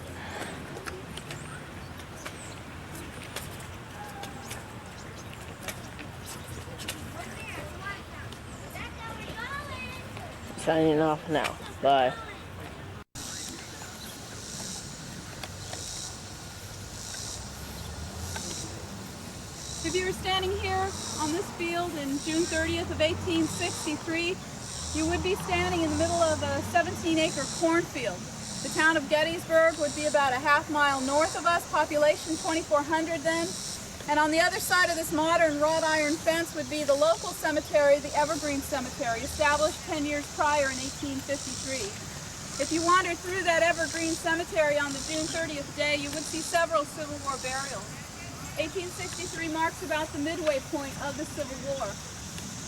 Signing off now. Bye. If you were standing here on this field in June 30th of 1863, you would be standing in the middle of a 17-acre cornfield. The town of Gettysburg would be about a half-mile north of us, population 2,400 then. And on the other side of this modern wrought iron fence would be the local cemetery, the Evergreen Cemetery, established 10 years prior in 1853. If you wandered through that Evergreen Cemetery on the June 30th day, you would see several Civil War burials. 1863 marks about the midway point of the Civil War.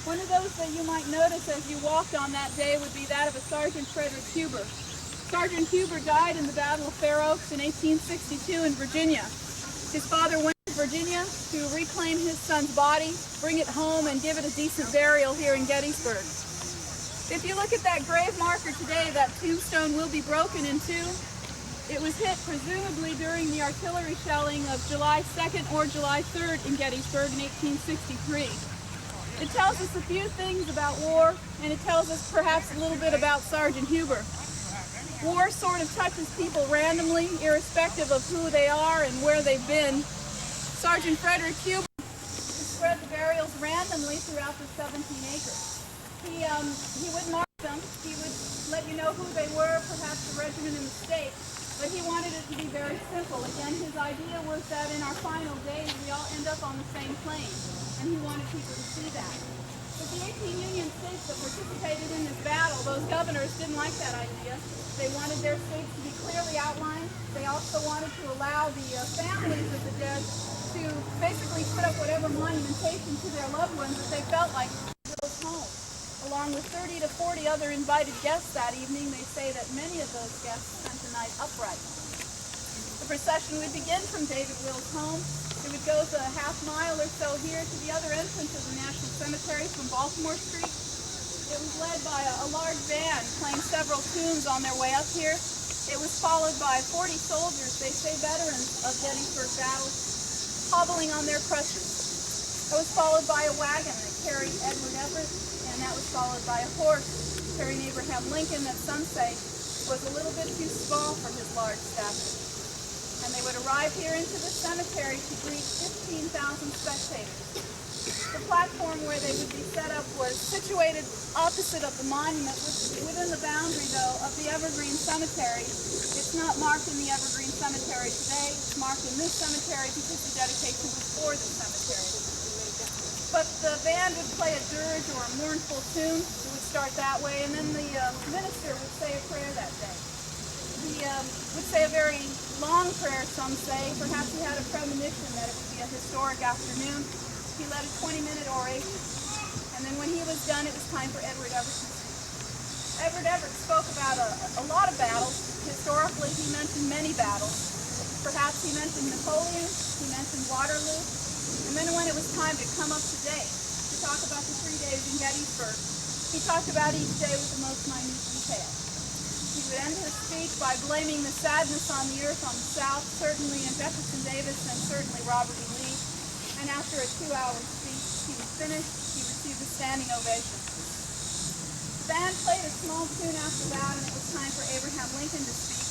One of those that you might notice as you walked on that day would be that of a Sergeant Frederick Huber. Sergeant Huber died in the Battle of Fair Oaks in 1862 in Virginia. His father went to Virginia to reclaim his son's body, bring it home, and give it a decent burial here in Gettysburg. If you look at that grave marker today, that tombstone will be broken in two. It was hit presumably during the artillery shelling of July 2nd or July 3rd in Gettysburg in 1863. It tells us a few things about war, and it tells us perhaps a little bit about Sergeant Huber. War sort of touches people randomly, irrespective of who they are and where they've been. Sergeant Frederick Huber spread the burials randomly throughout the 17 acres. He would mark them, he would let you know who they were, perhaps the regiment and the state, but he wanted it to be very simple. Again, his idea was that in our final days we all end up on the same plane, and he wanted people to see that. But the 18 Union states that participated in this battle, those governors didn't like that idea. They wanted their states to be clearly outlined. They also wanted to allow the families of the dead to basically put up whatever monumentation to their loved ones that they felt like was home. Along with 30 to 40 other invited guests that evening, they say that many of those guests spent the night upright. The procession would begin from David Will's home. It would go the half mile or so here to the other entrance of the National Cemetery from Baltimore Street. It was led by a large band playing several tunes on their way up here. It was followed by 40 soldiers, they say veterans of Gettysburg battles, hobbling on their crutches. It was followed by a wagon that carried Edward Everett, and that was followed by a horse carrying Abraham Lincoln that some say was a little bit too small for his large stature. And they would arrive here into the cemetery to greet 15,000 spectators. The platform where they would be set up was situated opposite of the monument, within the boundary, though, of the Evergreen Cemetery. It's not marked in the Evergreen Cemetery today. It's marked in this cemetery because the dedication was for the cemetery. But the band would play a dirge or a mournful tune. It would start that way, and then the minister would say a prayer that day. He would say a very long prayer, some say. Perhaps he had a premonition that it would be a historic afternoon. He led a 20-minute oration, and then when he was done, it was time for Edward Everett to speak. Edward Everett spoke about a lot of battles. Historically, he mentioned many battles. Perhaps he mentioned Napoleon, he mentioned Waterloo, and then when it was time to come up to date, to talk about the 3 days in Gettysburg, He talked about each day with the most minute detail. He would end his speech by blaming the sadness on the earth on the South, certainly in Jefferson Davis and certainly Robert E. Lee. And after a 2-hour speech, he was finished. He received a standing ovation. The band played a small tune after that, and it was time for Abraham Lincoln to speak.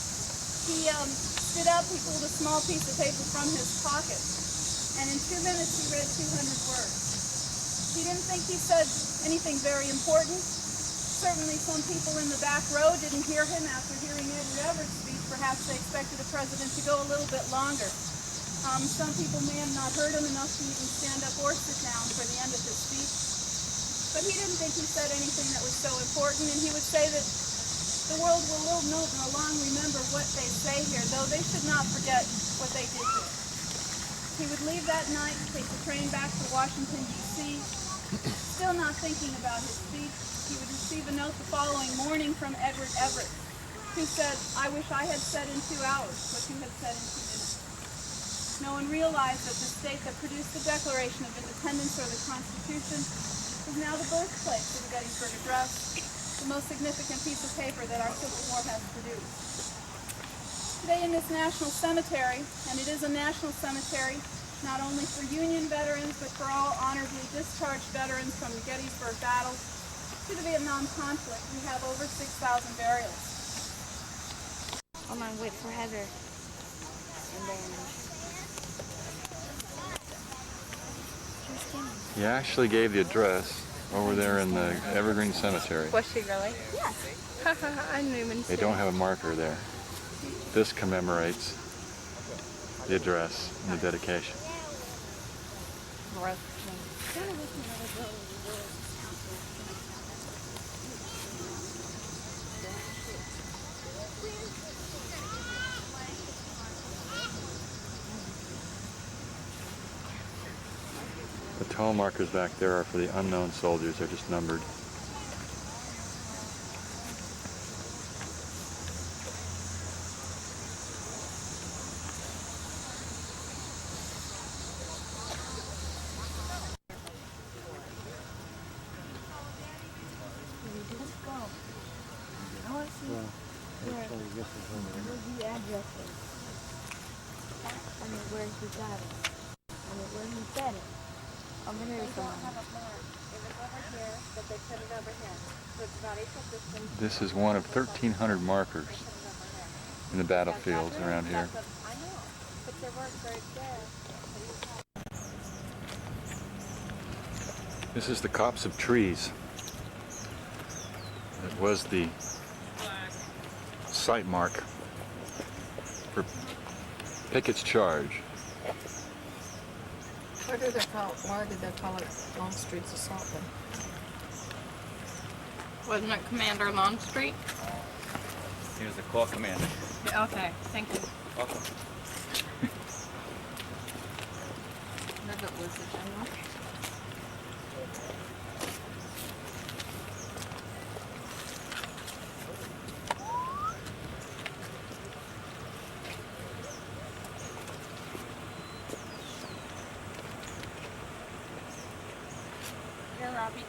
He stood up, he pulled a small piece of paper from his pocket, and in 2 minutes he read 200 words. He didn't think he said anything very important. Certainly some people in the back row didn't hear him after hearing Edward Everett's speech. Perhaps they expected the president to go a little bit longer. Some people may have not heard him enough to even stand up or sit down for the end of his speech. But he didn't think he said anything that was so important, and he would say that the world will long remember what they say here, though they should not forget what they did here. He would leave that night, take the train back to Washington, D.C., still not thinking about his speech. He would receive a note the following morning from Edward Everett, who said, "I wish I had said in 2 hours what you had said in 2 minutes." No one realized that the state that produced the Declaration of Independence, or the Constitution, is now the birthplace of the Gettysburg Address, the most significant piece of paper that our Civil War has produced. Today in this national cemetery, and it is a national cemetery, not only for Union veterans, but for all honorably discharged veterans from the Gettysburg battles to the Vietnam conflict, we have over 6,000 burials. Hold on, wait for Heather. And then... He actually gave the address over there in the Evergreen Cemetery. Was she really? Yes. I knew him. They don't have a marker there. This commemorates the address and the dedication. The tall markers back there are for the unknown soldiers. They're just numbered. This is one of 1,300 markers in the battlefields around here. This is the copse of trees. It was the site mark for Pickett's charge. Why did they call it Longstreet's assault then? Wasn't it Commander Longstreet? He was the corps commander. Okay, thank you. Welcome. Never was the general. Here, Robbie.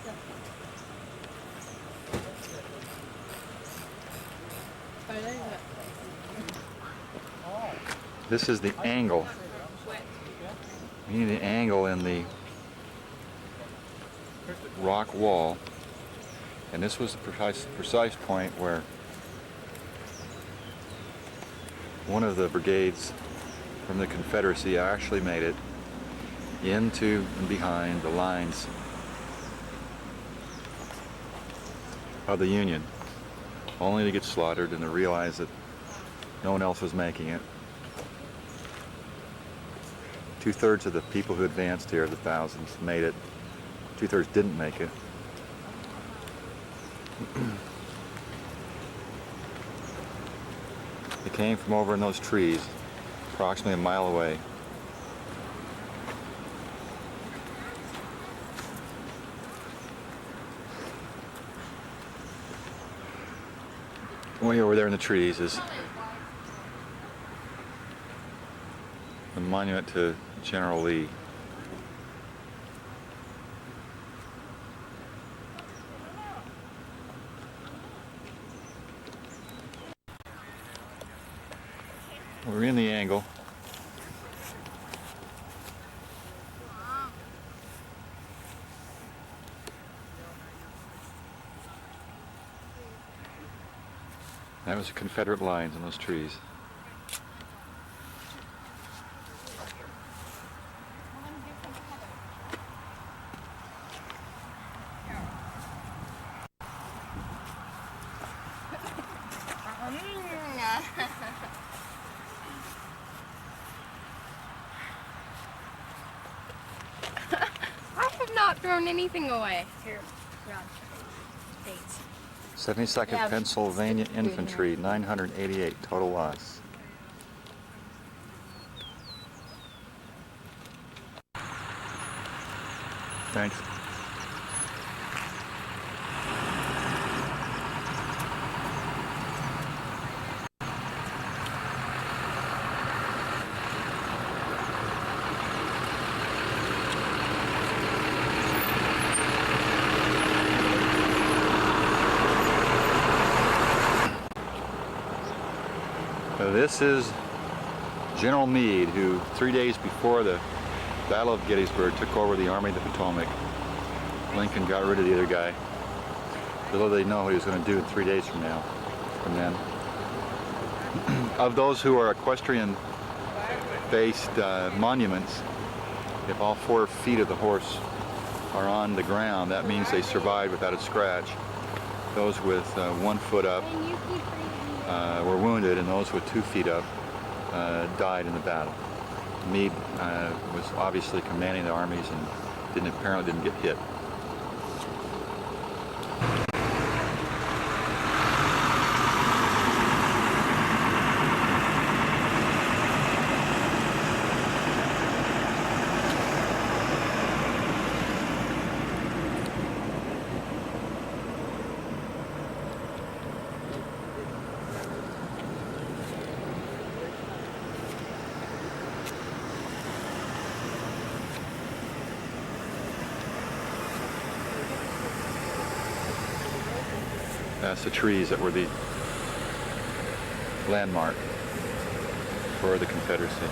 This is the angle. We need an angle in the rock wall, and this was the precise point where one of the brigades from the Confederacy actually made it into and behind the lines of the Union, only to get slaughtered and to realize that no one else was making it. 2/3 of the people who advanced here, the thousands, made it. 2/3 didn't make it. They came from over in those trees, approximately a mile away. Way over there in the trees is a monument to General Lee. We're in the angle. That was the Confederate lines in those trees. I have not thrown anything away. Here, Rob. Thanks. 72nd Yeah, Pennsylvania stick it in Infantry, 988 total loss. Thanks. So this is General Meade, who 3 days before the Battle of Gettysburg took over the Army of the Potomac. Lincoln got rid of the other guy. Little did they know what he was going to do in 3 days from then. Of those who are equestrian-based monuments, if all 4 feet of the horse are on the ground, that means they survived without a scratch. Those with 1 foot up were wounded, and those with 2 feet up died in the battle. Meade was obviously commanding the armies and apparently didn't get hit. That's the trees that were the landmark for the Confederacy.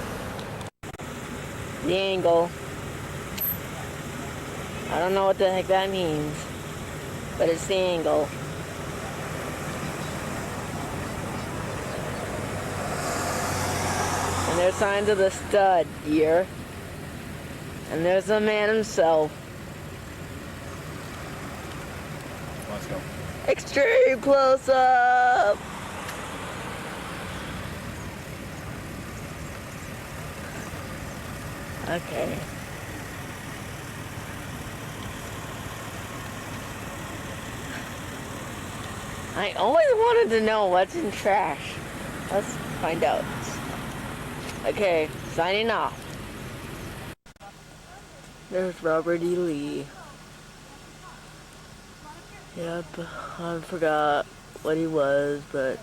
The angle. I don't know what the heck that means, but it's the angle. And there's signs of the stud here. And there's the man himself. Let's go. Extreme close-up! Okay. I always wanted to know what's in trash. Let's find out. Okay, signing off. There's Robert E. Lee. Yep, I forgot what he was, but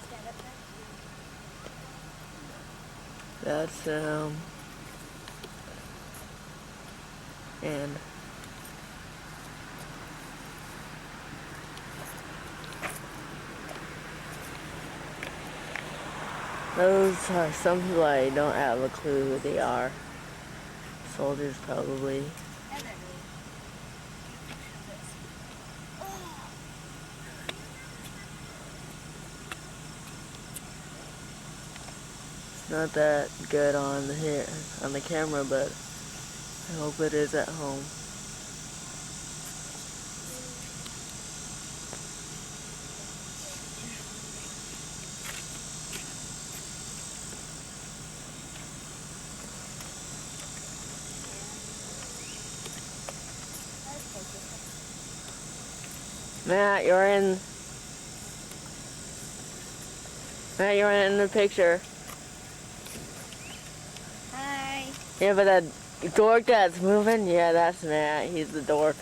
that's him. And those are some people I don't have a clue who they are. Soldiers probably. Not that good on the camera, but I hope it is at home. Matt, you're in the picture. Hi. Yeah, but that dork that's moving, yeah, that's Matt. He's the dork.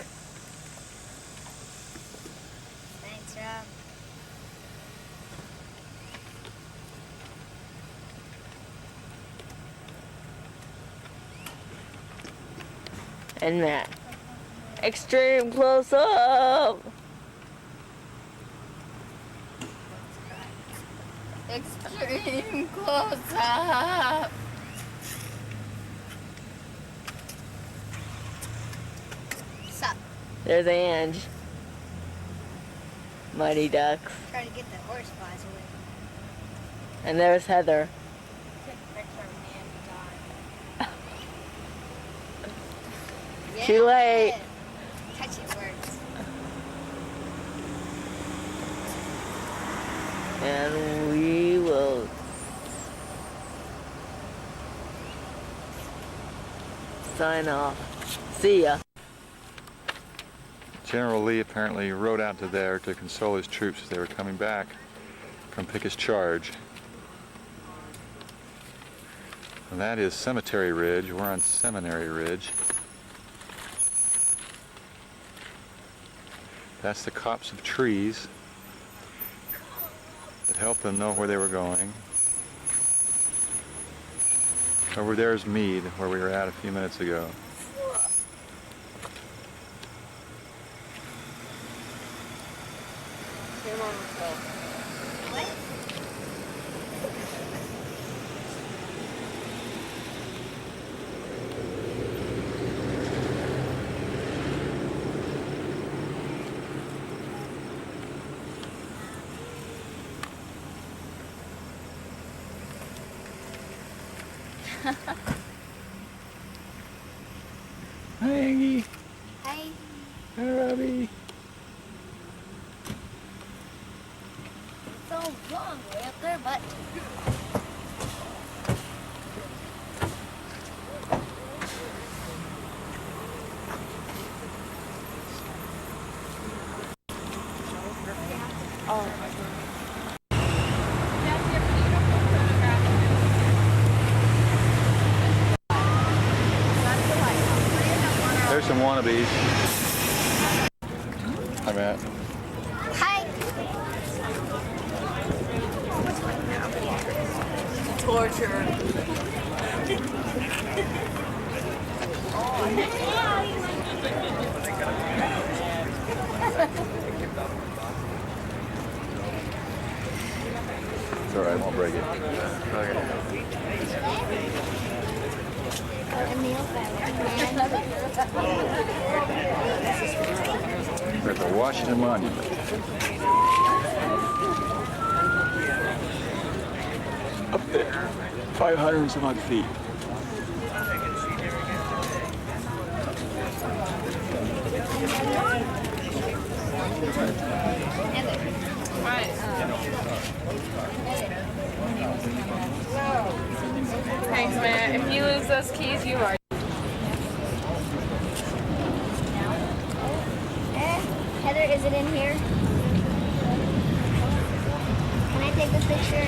Thanks, Rob. And Matt. Extreme close-up! Extreme close up. Sup? There's Ange. Mighty Ducks. Trying to get the horse flies away. And there's Heather. Too late. Touchy words. And we will sign off. See ya. General Lee apparently rode out to there to console his troops as they were coming back from Pickett's charge. And that is Cemetery Ridge. We're on Seminary Ridge. That's the copse of trees that helped them know where they were going. Over there is Meade, where we were at a few minutes ago. Hi, Angie. Hi. Hi, Robbie. So long way up there, but There's some wannabes. Hi, Matt. hi. Torture. It's all right, I won't break it. We're at the Washington Monument. Up there, 500 and some odd feet. Thanks, man. If you lose those keys, you are. Heather, is it in here? Can I take a picture?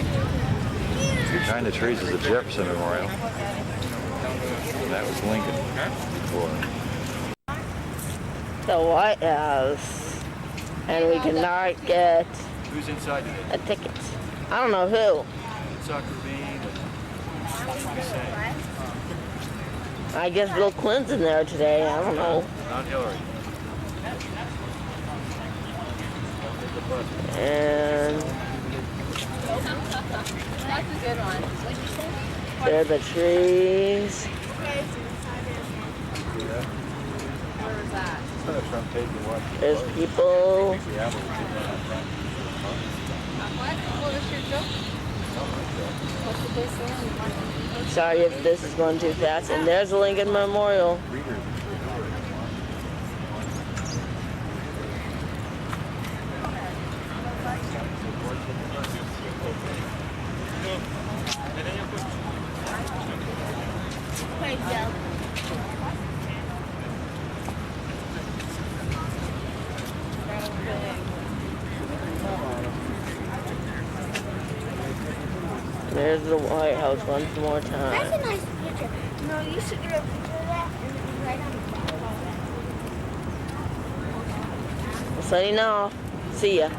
Behind the trees is the Jefferson Memorial. And that was Lincoln before. The White House. And we cannot get Who's inside today? a ticket. I don't know who. Soccer bean. What do you say? I guess Bill Clinton's in there today. I don't know. Not Hillary. And That's a good one. there are the trees. Where was that? There's people. What? What was your joke? What did they say? Sorry if this is going too fast. And there's the Lincoln Memorial. There's the White House once more That's time. a nice picture. No, you should get a picture of that and then right on the Signing off. See ya. A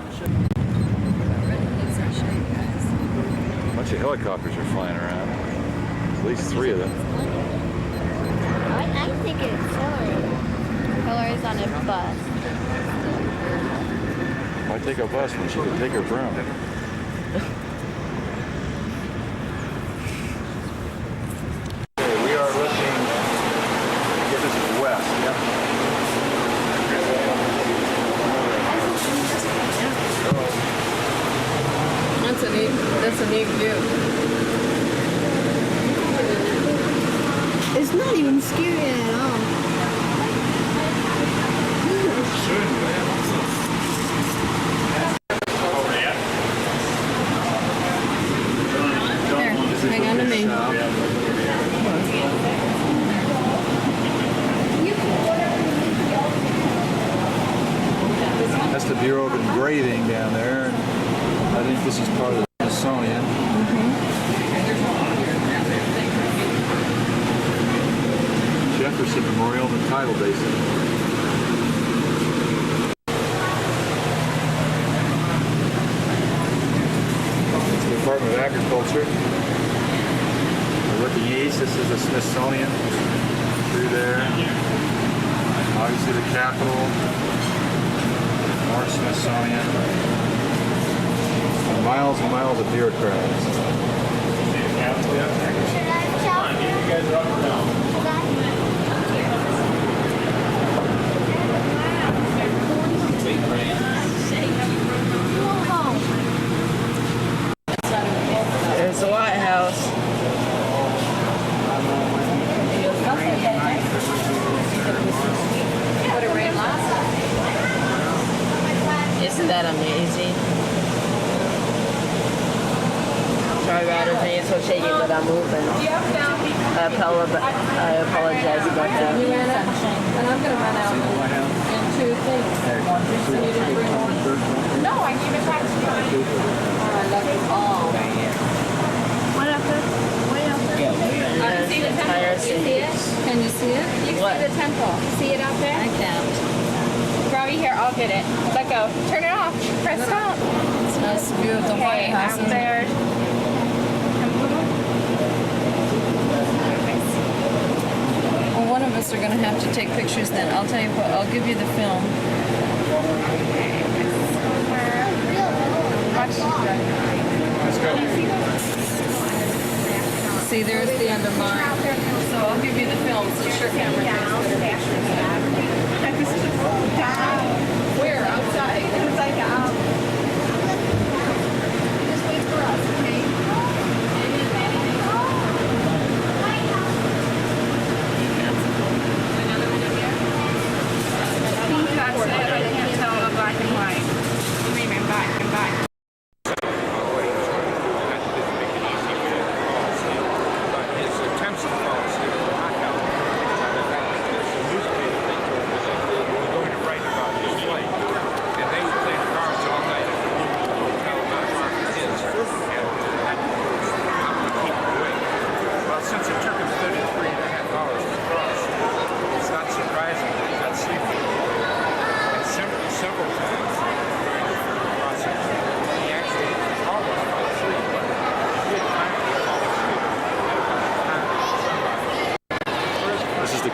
bunch of helicopters are flying around. At least 3 of them. I think it's Hillary. Hillary's on a bus. Why take a bus when she could take her broom? Big view. It's not even scary at all. There, hang on to me. That's the Bureau of Engraving down there. And I think this is part of the Smithsonian. Jefferson Memorial and the Tidal Basin. It's the Department of Agriculture. Looking east, this is the Smithsonian. Through there. Obviously the Capitol. More Smithsonian. And miles of bureaucrats. There's the White House. Isn't that amazing? Sorry about everything, it's so shaky, but I'm moving. I apologize about that. You ran out, and I'm gonna run out in two things. So you didn't bring one? No, I gave it back to you. I love it all. What up there? Way up there? I can see the temple. Can you see it? Can you see it? You can see the temple. See it out there? I can't. Robbie, here, I'll get it. Let go. Turn it off. Press stop. It's a nice view of the White House. Out there. Well, one of us are gonna have to take pictures then. I'll tell you what, I'll give you the film. Let's go. See, there's the undermine. So I'll give you the film since your camera takes better pictures. Where? Outside? It's like, just wait for us, okay? That's it. I can't tell the black and white. You mean black and white.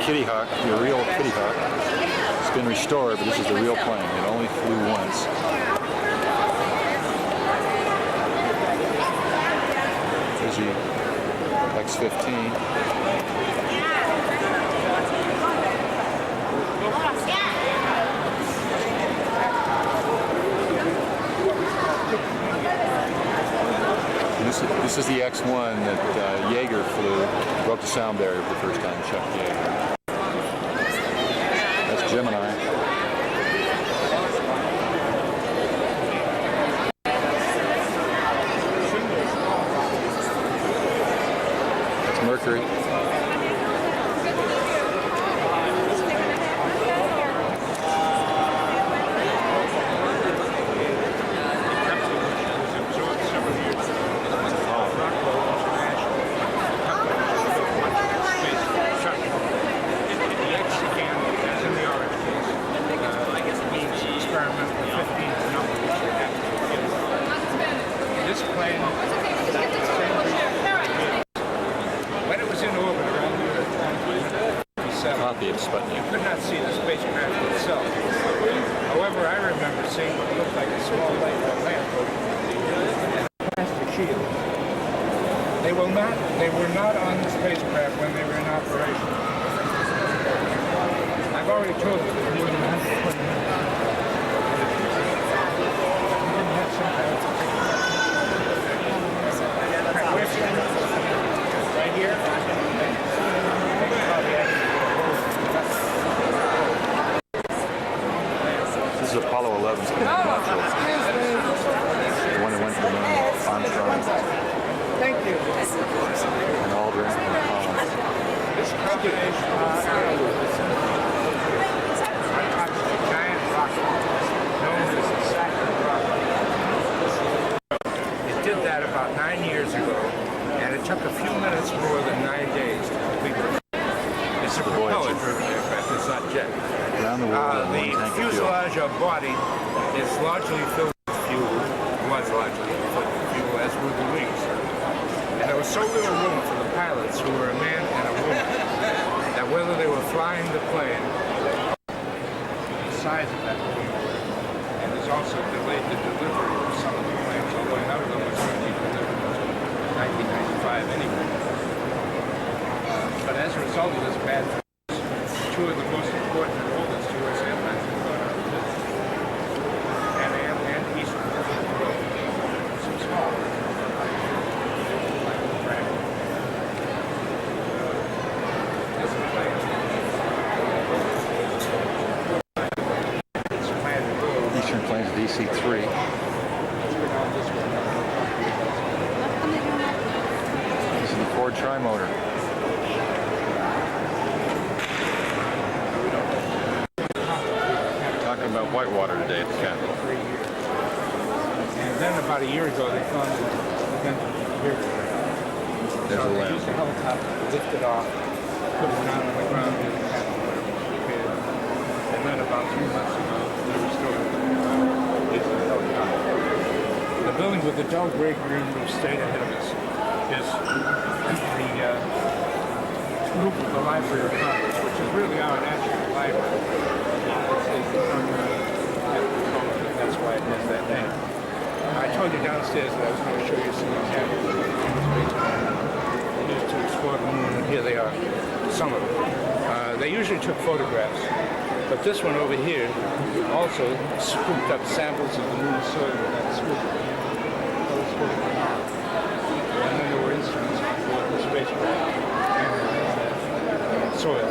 Kitty Hawk, the real Kitty Hawk. It's been restored, but this is the real plane. It only flew once. There's the X-15. This is the X-1 that Yeager flew. Broke the sound barrier for the first time, Chuck Yeager. That's Gemini. That's Mercury. You could not see the spacecraft itself. However, I remember seeing what looked like a small light lamp and a plastic shield. They were not on the spacecraft when they were in operation. I've already told you that we were not 2011 module. The one that went to the moon, Armstrong. Thank you. And Aldrin and Collins. This combination I touched a giant rock known as the Saturn rock. It did that about 9 years ago, and it took a few minutes more than 9 days to complete it. It's a propeller-driven aircraft, it's not jet. The fuselage or body is largely filled with fuel, was largely filled with fuel, as were the wings. And there was so little room for the pilots, who were a man and a woman, that whether they were flying the plane, the size of that plane, and there's also delayed the delivery of some of the planes, although none of them was going to be delivered until 1995 anyway. But as a result of this bad news, two of the most important and oldest U.S. airplanes have gone out of business. And Eastern Europe. Some small ones. Eastern Plains DC-3. This is the Ford Tri-Motor. Talking about Whitewater today at the Capitol. And then about a year ago, they found it again here. There's So a they lamp. used a helicopter to lift it off, put it down on the ground near the Capitol, repaired. And then about 3 months ago, they restored it using a helicopter. The building with the dull gray green roof straight ahead of us is the roof of the Library of Congress, which is really our national library. That's why it has that name. I told you downstairs that I was going to show you some examples of used to explore the moon, and here they are, some of them. They usually took photographs, but this one over here also scooped up samples of the moon soil with that scoop. And then there were instruments on board the spacecraft and soil.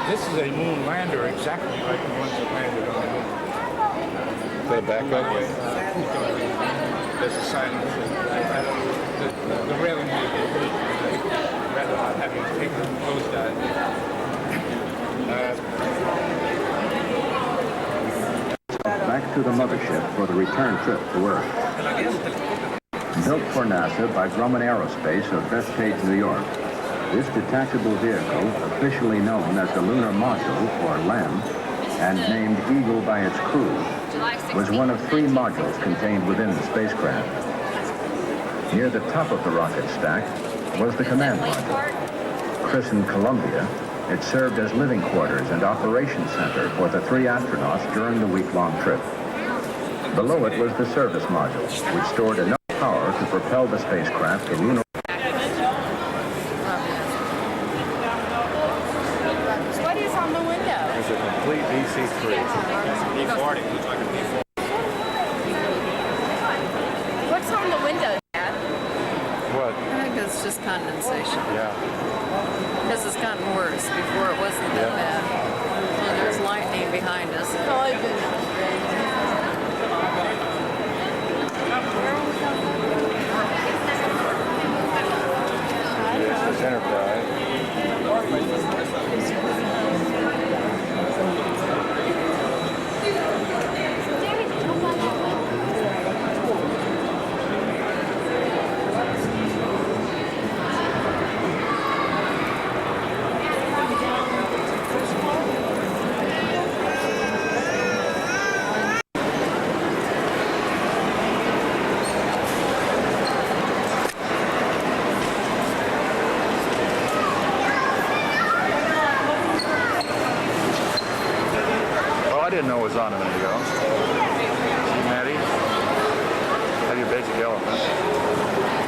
This is a moon lander exactly like the ones that landed on the moon. They back up. There's a sign that the railing may be rather not having to take the closed dive. Back to the mothership for the return trip to Earth. Built for NASA by Grumman Aerospace of Bethpage, New York, this detachable vehicle, officially known as the Lunar Module, or LEM, and named Eagle by its crew, was one of 3 modules contained within the spacecraft. Near the top of the rocket stack was the command module. Christened Columbia, it served as living quarters and operations center for the 3 astronauts during the week-long trip. Below it was the service module, which stored enough power to propel the spacecraft to lunar. What is on the window? It's a complete DC-3. D40, looks like a D40. What's on the window, Dad? What? I think it's just condensation. Yeah. Because it's gotten worse. Before it wasn't that bad. And there's lightning behind us. This is Enterprise. I didn't know it was on a minute ago. See, Maddie? Have your basic elephant.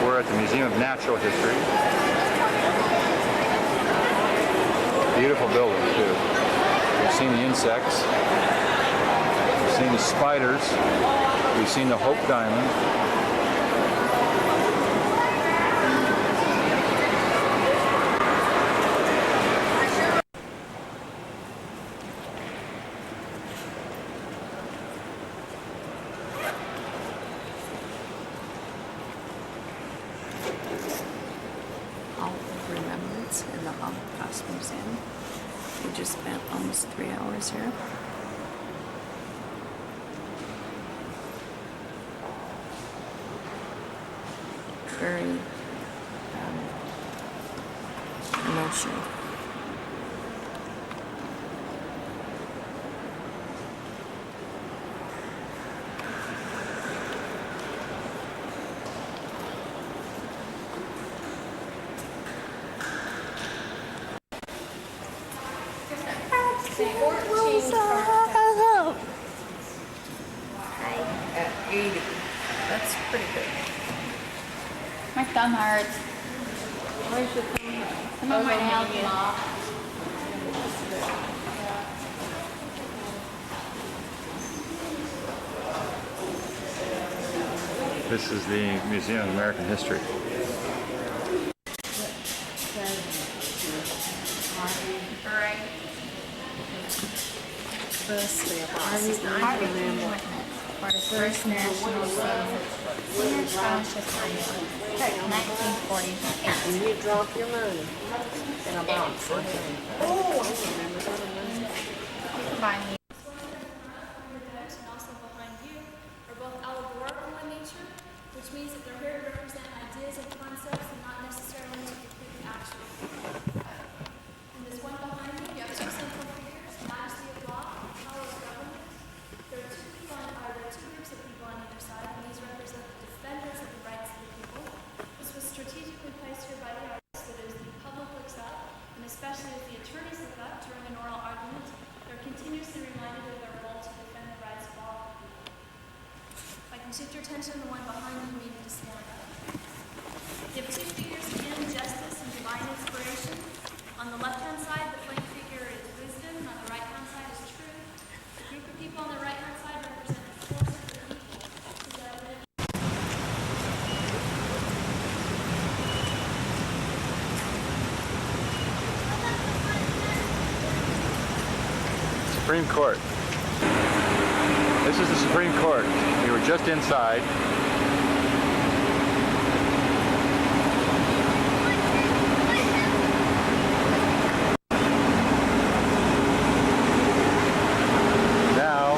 We're at the Museum of Natural History. Beautiful building, too. We've seen the insects. We've seen the spiders. We've seen the Hope Diamond. just spent almost 3 hours here. Very emotional. At 80. That's pretty good. My thumb hurts. Where's your thumb? Some of my nails off. This is the Museum of American History. Right. Firstly, Harvey Witness for his first national senior scholarship grant, 1948. And you drop your money in a box. You can buy me. And also behind you are both allegorical in nature, which means that they're here to represent ideas and concepts and not necessarily to depict the actual. And this one behind you, you have two central figures, majesty of law and power of government. There are two groups of people on either side, and these represent the defenders of the rights of the people. This was strategically placed here by the artist so that as the public looks up, and especially as the attorneys look up during an oral argument, they're continuously reminded of their role to defend the rights of all. If I can shift your attention to the one behind you, we need to stand up. You have two figures again, justice and divine inspiration. On the left-hand side, the flank figure is wisdom, and on the right-hand side is truth. The group of people on the right-hand side represent the force of the people. Is that it? Supreme Court. This is the Supreme Court. We were just inside. Now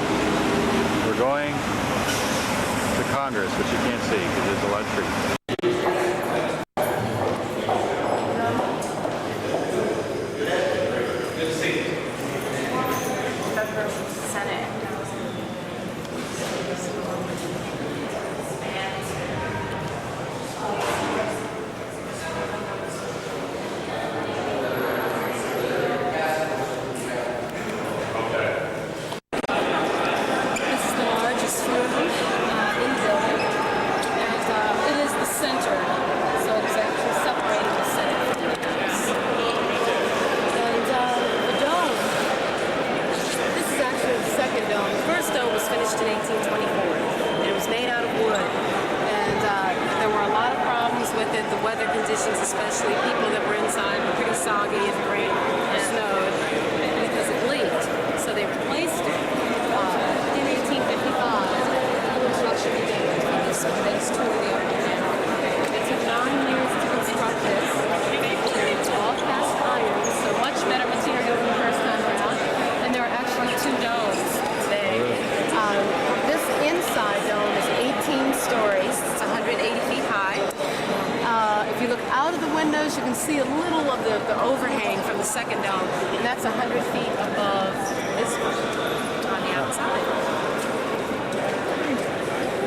we're going to Congress, which you can't see because there's a lot of trees. Especially people that were inside were pretty soggy and rain and snowed because it leaked. So they replaced it in 1855. Construction began on this phase 2 of the open air. It took 9 years to construct this. It's all cast iron, so much better material than the first time around. And there are actually 2 domes today. This inside dome is 18 stories. It's 180 feet high. If you look out of the windows, you can see a little of the overhang from the second dome, and that's 100 feet above this one on the outside.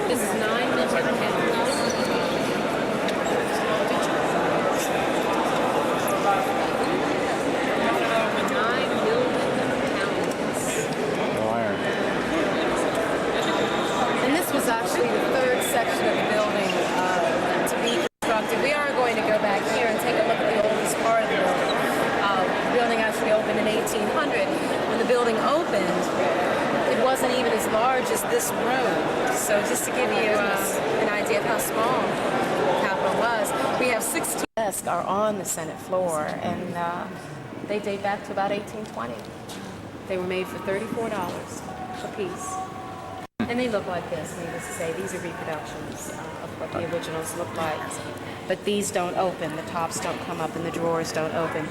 This is 9 million pounds. 9 million pounds. Iron. And this was actually the third section of the building to be constructed. We are going to go back here and take a look at the oldest part of the building. The building actually opened in 1800. When the building opened, it wasn't even as large as this room. So just to give you an idea of how small the Capitol was, we have 16 desks are on the Senate floor, and they date back to about 1820. They were made for $34 a piece. And they look like this, needless to say. These are reproductions of what the originals look like. But these don't open. The tops don't come up and the drawers don't open.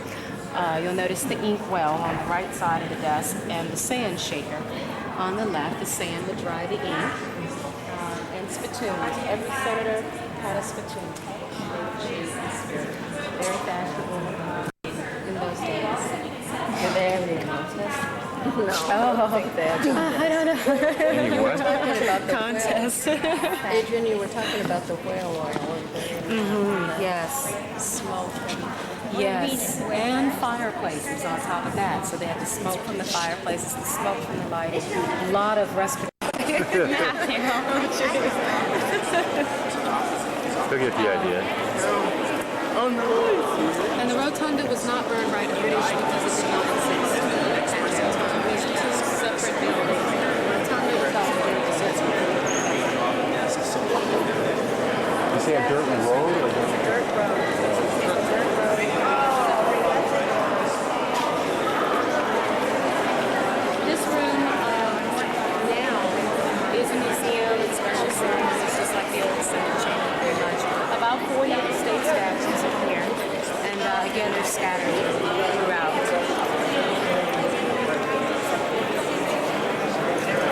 You'll notice the ink well on the right side of the desk and the sand shaker on the left. The sand would dry the ink. And spittoons. Every senator had a spittoon. Very fashionable in those days. Did they have any contests? No. Oh, I don't know. Any what? Talking about the Contest. Adrian, you were talking about the whale oil. Yes. Smoke. Yes, and fireplaces on top of that. So they had the smoke from the fireplaces, the smoke from the light. A lot of respiratory. You'll get the idea. Oh, nice. And the rotunda was not burned by the British because it did not exist. It was two separate buildings. The rotunda was not burned. You say a dirt road? Or Dirt road. This room now is a museum and special ceremonies. It's just like the old Senate chamber, pretty much. About 40 of the state statues are here. And again, they're scattered throughout.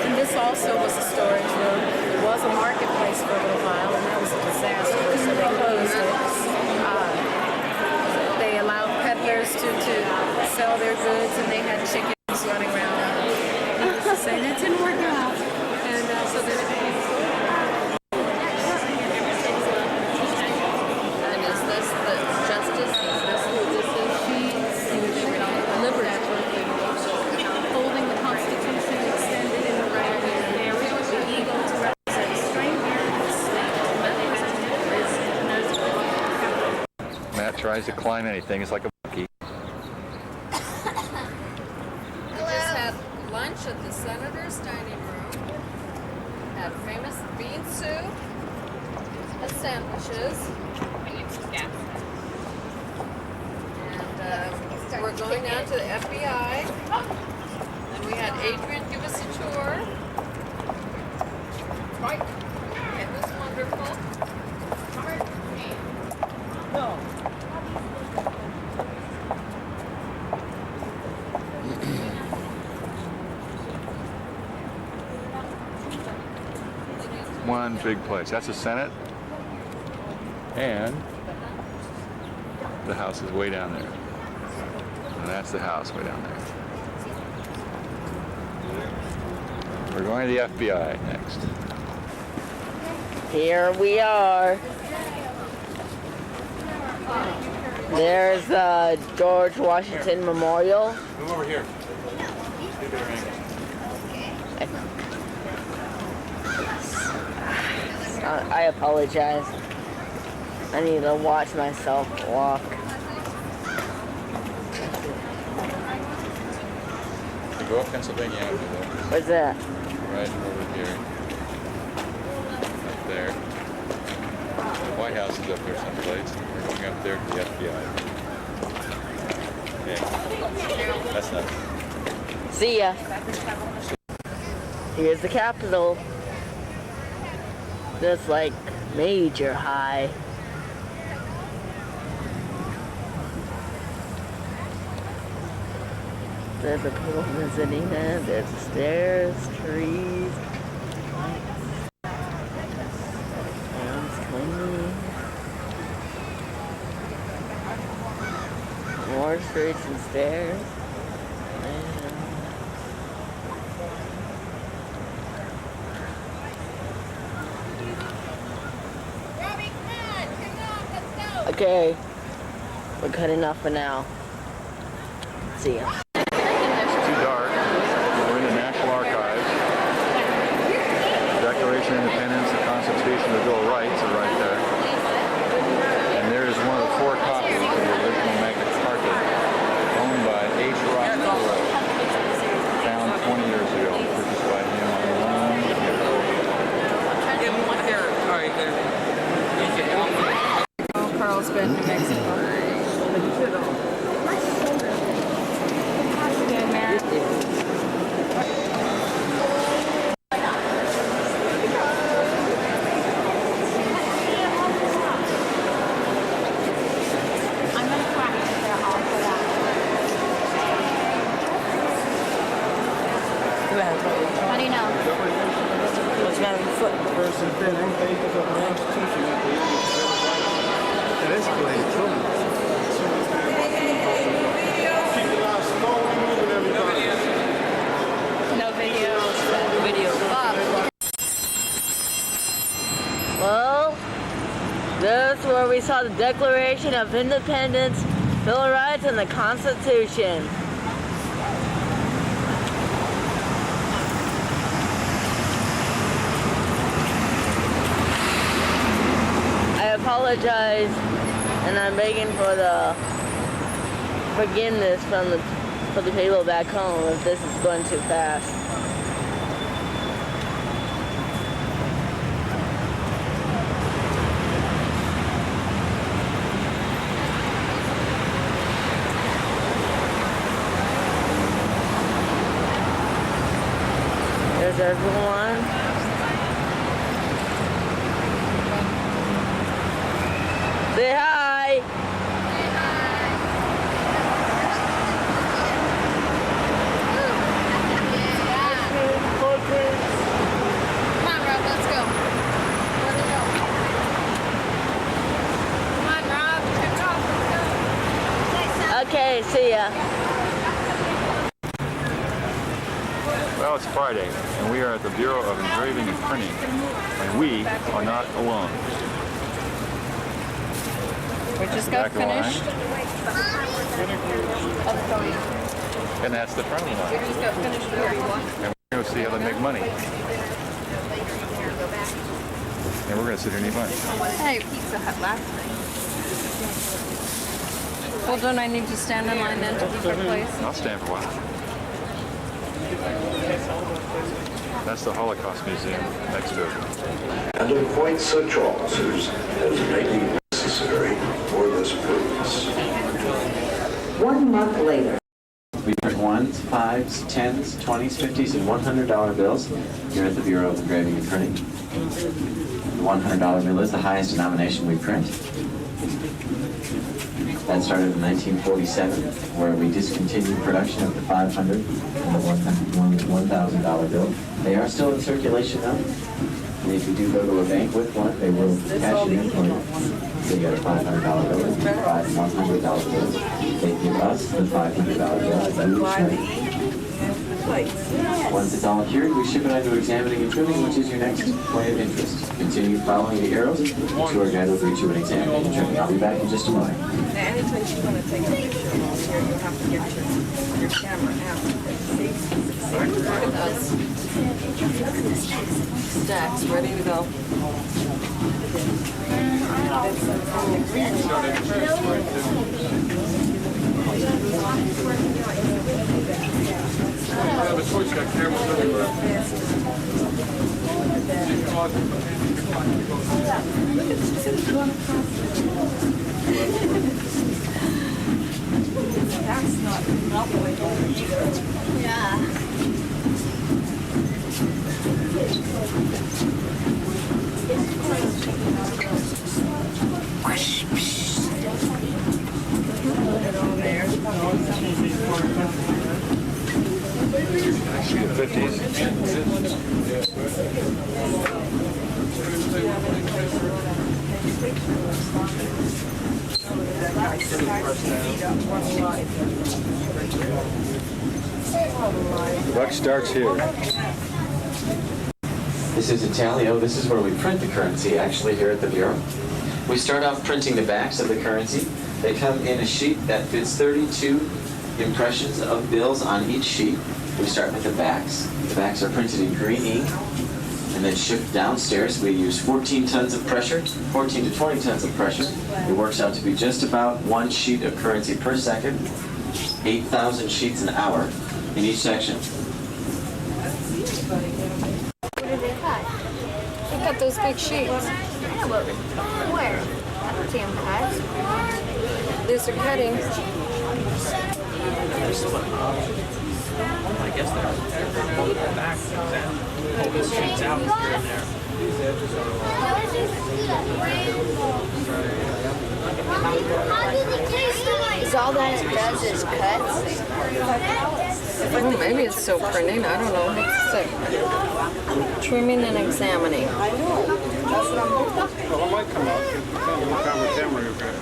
And this also was a storage room. It was a marketplace for a little while, and that was a disaster, so they closed it. They allowed peddlers to sell their goods, and they had chickens running around. Saying that didn't work out. And so then it became And is this the justice? Is this who this is? she's liberty, holding the Constitution extended in the right hand, the eagle to represent strength. Matt tries to climb anything. It's like a monkey. We just had lunch at the senator's dining room. Had famous bean soup and sandwiches. And we're going down to the FBI. And we had Adrian give us a tour. It was wonderful. One big place. That's the Senate. And the house is way down there. And that's the house way down there. We're going to the FBI next. Here we are. There's George Washington Memorial. Come over here. I apologize. I need to watch myself walk. You go up Pennsylvania Avenue though. What's that? Right over here. Up there. The White House is up there someplace. We're going up there to the FBI. Okay. That's not. See ya. Here's the Capitol. That's like major high. There's the people visiting it. There's the stairs, trees, sounds clean. More streets and stairs. Okay, we're cutting off for now. See ya. Too dark. We're in the National Archives. The Declaration of Independence, the Constitution, the Bill of Rights are right there. And there is one of the 4 copies of the original Magna Carta owned by H. Rock Thoreau, found 20 years ago, purchased by him on loan. Carlsbad, New Mexico. How do you know? It's gotta be foot. First and fifth pages of the Constitution. That escalated too. Keep the last slowly moving everybody. No video. Video. Bob. Well, this is where we saw the Declaration of Independence, Bill of Rights, and the Constitution. I apologize, and I'm begging for the forgiveness for the people back home if this is going too fast. There's everyone. Say hi. Come on, Rob, let's go. Where to go? Come on, Rob. Let's go. Okay, see ya. Well, it's Friday, and we are at the Bureau of Engraving and Printing, and we are not alone. We just got Back of the line. finished. And that's the front of the We line. just got finished here. And we're going to see how they make money. And we're going to sit here and eat lunch. Hey, Pizza Hut last night. Well, don't I need to stand in line then to keep our place? I'll stand for a while. That's the Holocaust Museum next to it. And appoint such officers as may be necessary for this purpose. 1 month later. We print 1s, 5s, 10s, 20s, 50s, and $100 bills here at the Bureau of Engraving and Printing. The $100 bill is the highest denomination we print. That started in 1947, where we discontinued production of the $500 and the $1,000 bill. They are still in circulation now. And if you do go to a bank with one, they will cash it in for you. So you get a $500 bill and $5 and $100 bills. They give us the $500 bill. Once it's all cured, we ship it on to examining and trimming, which is your next point of interest. Continue following the arrows. The tour guide will greet you in examining and trimming. I'll be back in just a moment. Anytime you want to take a picture along here, you have to get your camera out. Look at those stacks ready to go. That's not the way home either. Yeah. Actually, the 50s. The buck starts here. This is Italio. This is where we print the currency, actually, here at the Bureau. We start off printing the backs of the currency. They come in a sheet that fits 32 impressions of bills on each sheet. We start with the backs. The backs are printed in green ink and then shipped downstairs. We use 14 tons of pressure, 14 to 20 tons of pressure. It works out to be just about 1 sheet of currency per second, 8,000 sheets an hour in each section. What did they cut? They cut those big sheets. Yeah, but where? I don't see them cut. These are cuttings. I guess they're back and pull the sheets out here and there. Is all that it does is cuts? Oh, maybe it's still printing. I don't know. Let's see. Trimming and examining. Well, it might come out. Depends on what kind of camera you've got.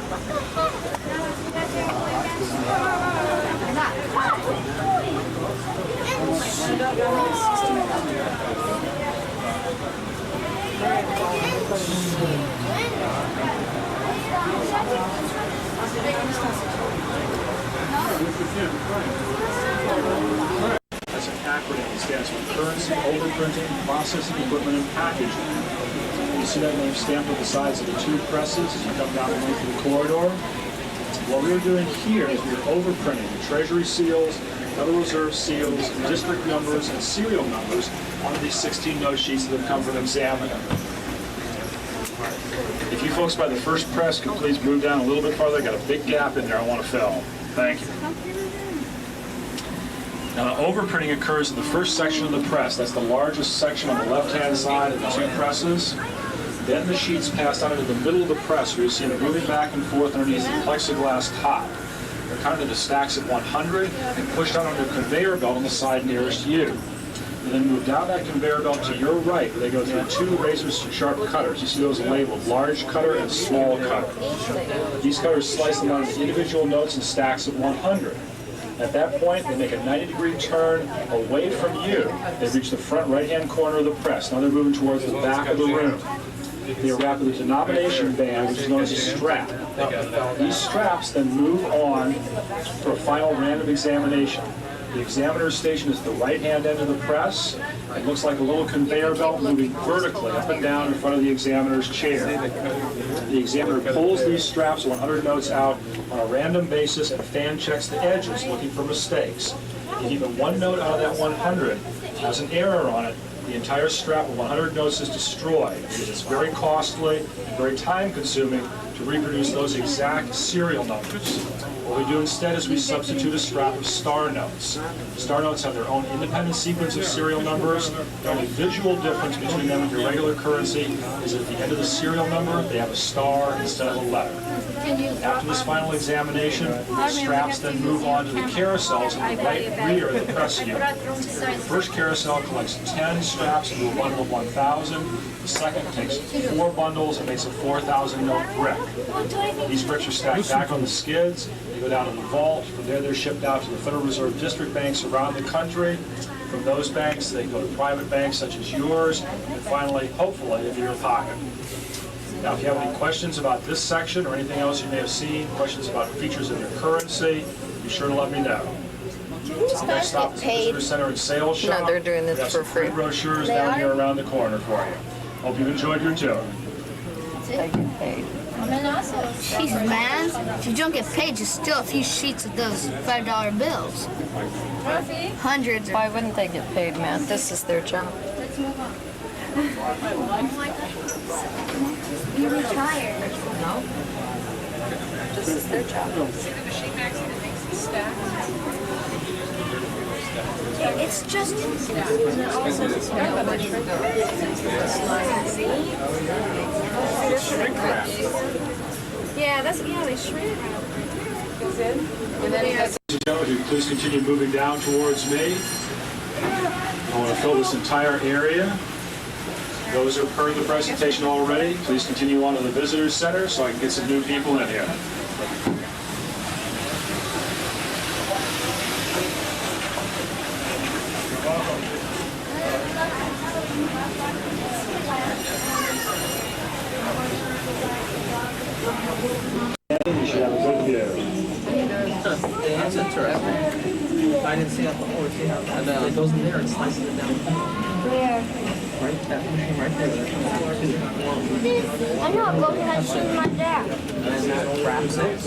That's an acronym. It stands for Currency, Overprinting, Processing Equipment, and Packaging. You see that name stamped on the sides of the two presses as you come down the length of the corridor. What we were doing here is we were overprinting the Treasury seals, Federal Reserve seals, district numbers, and serial numbers on these 16 note sheets that have come from an examiner. If you folks by the first press could please move down a little bit farther, I got a big gap in there I want to fill. Thank you. Now, overprinting occurs in the first section of the press. That's the largest section on the left-hand side of the two presses. Then the sheets pass out into the middle of the press where you see them moving back and forth underneath the plexiglass top. They're counted into stacks of 100 and pushed out onto a conveyor belt on the side nearest you. You then move down that conveyor belt to your right where they go through two razor-sharp cutters. You see those labeled large cutter and small cutter. These cutters slice them out into individual notes in stacks of 100. At that point, they make a 90-degree turn away from you. They reach the front right-hand corner of the press. Now they're moving towards the back of the room. They are wrapped with a denomination band, which is known as a strap. These straps then move on for a final random examination. The examiner's station is the right-hand end of the press. It looks like a little conveyor belt moving vertically up and down in front of the examiner's chair. The examiner pulls these straps 100 notes out on a random basis and fan checks the edges, looking for mistakes. If even one note out of that 100 has an error on it, the entire strap of 100 notes is destroyed because it's very costly and very time-consuming to reproduce those exact serial numbers. What we do instead is we substitute a strap of star notes. Star notes have their own independent sequence of serial numbers. The only visual difference between them and your regular currency is at the end of the serial number, they have a star instead of a letter. After this final examination, the straps then move on to the carousels in the right rear of the press unit. The first carousel collects 10 straps into a bundle of 1,000. The second takes 4 bundles and makes a 4,000 note brick. These bricks are stacked back on the skids. They go down to the vault. From there, they're shipped out to the Federal Reserve district banks around the country. From those banks, they go to private banks such as yours, and finally, hopefully, into your pocket. Now, if you have any questions about this section or anything else you may have seen, questions about features of your currency, be sure to let me know. Next stop is the Visitor Center and Sales Shop. No, they're doing this for free. We have some free brochures down here around the corner for you. Hope you've enjoyed your tour. They get paid. Jeez, man. If you don't get paid, just steal a few sheets of those $5 bills. Hundreds. Why wouldn't they get paid, Matt? This is their job. Let's move on. You're retired. No. This is their job. See the machine Maxie that makes these stacks? It's just... Yeah, they shrink. And then please continue moving down towards me. I want to fill this entire area. Those who have heard the presentation already, please continue on to the Visitor Center so I can get some new people in here. You should have a good view. That's interesting. I didn't see that before. See how it goes in there and slices it down. Where? Right, that machine right there. I know, go ahead and shoot my dad. And then that wraps it.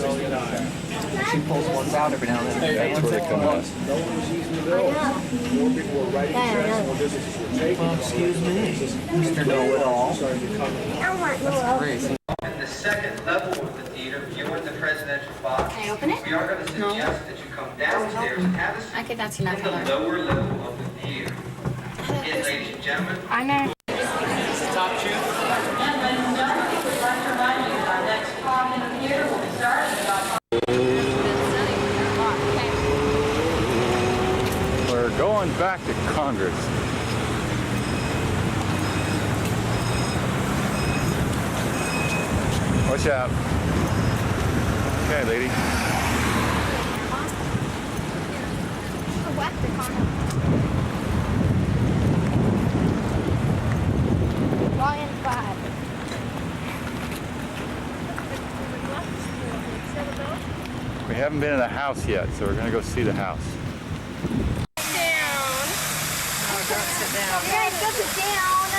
She pulls ones out every now and then. That's where they come out. Well, excuse me, Mr. Know-it-all. That's crazy. And the second level of the theater, viewing the presidential box, Can I open it? we are going to suggest that you come downstairs and have a seat Okay, that's enough. in the lower level of the theater. Again, ladies and gentlemen. I know. Top two. And ladies and gentlemen, we'd like to remind you our next talk in the theater will be starting at about Going back to Congress. Watch out. Okay, lady. Volume 5. We haven't been in the house yet, so we're gonna go see the house.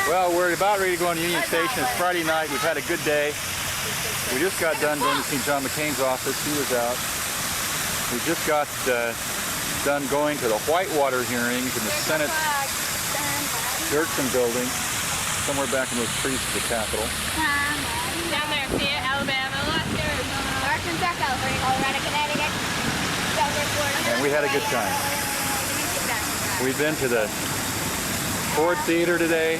Well, we're about ready to go on Union Station. It's Friday night. We've had a good day. We just got done going to see John McCain's office. He was out. We just got done going to the Whitewater hearings in the Senate Dirksen building, somewhere back in those trees at the Capitol. Down there, see it? Alabama, Arkansas, California, Colorado, Connecticut, Delaware, Florida. And we had a good time. We've been to the Ford Theater today.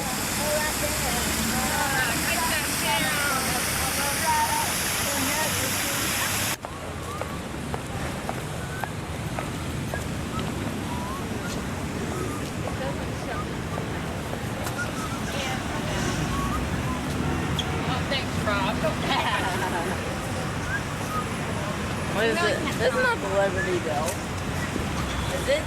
What is it? That's not the Liberty Bell. Is it?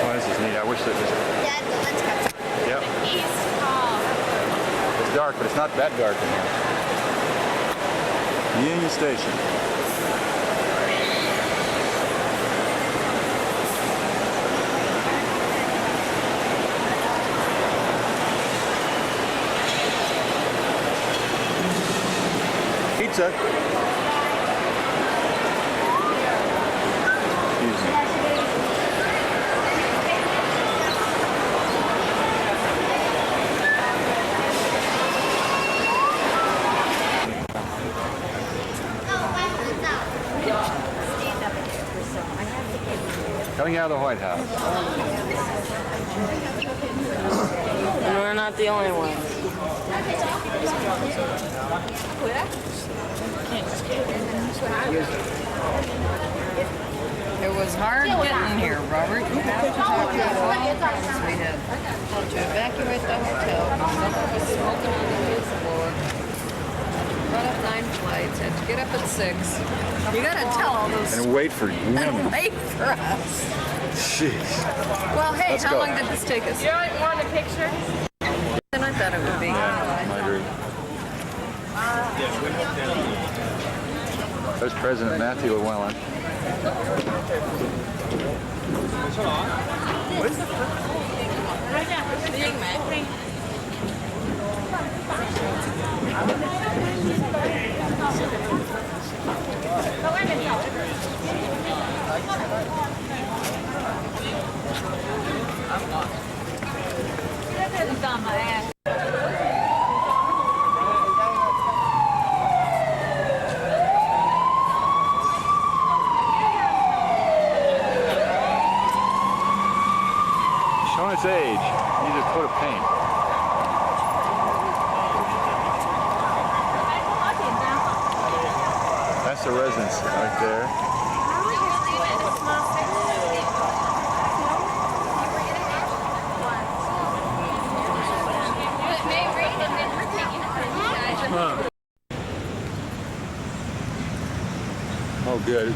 Oh, this is neat. I wish that was... Dad, the lens cuts. Yep. East. It's dark, but it's not that dark in here. Union Station. Pizza. Excuse me. Coming out of the White House. And we're not the only ones. It was hard getting here, Robert. You have to talk to us all times. We had to evacuate the hotel. Some of us smoking on the fifth floor. Run up 9 flights. Had to get up at 6. You gotta tell all those. And wait for you. And wait for us. Jeez. Well, hey, Let's how go. long did this take us? You want a picture? And I thought it would be. Yeah, I agree. There's President Matthew Llewellyn. Showing its age, needs a coat of paint. That's the residence right there. Oh, good.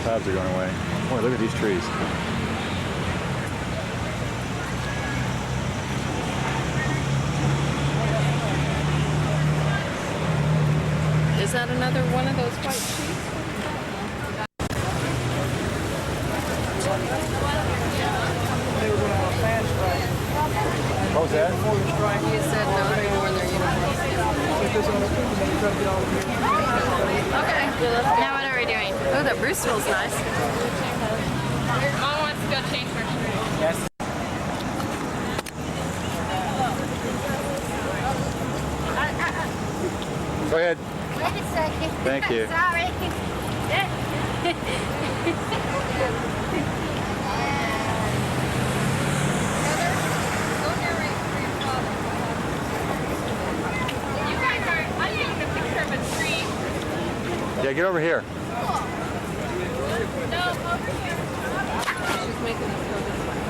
Clouds are going away. Boy, look at these trees. Is that another one of those white sheets? They were going to have a fast strike. What was that? He said no, they wore their uniforms. Okay. Now what are we doing? Oh, that Bruceville's nice. Mom wants to go change her shirt. Yes. Go ahead. Wait a second. Thank you. Sorry. You guys are, I'm taking a picture of a tree. Yeah, get over here. No, over here. She's making us go this way.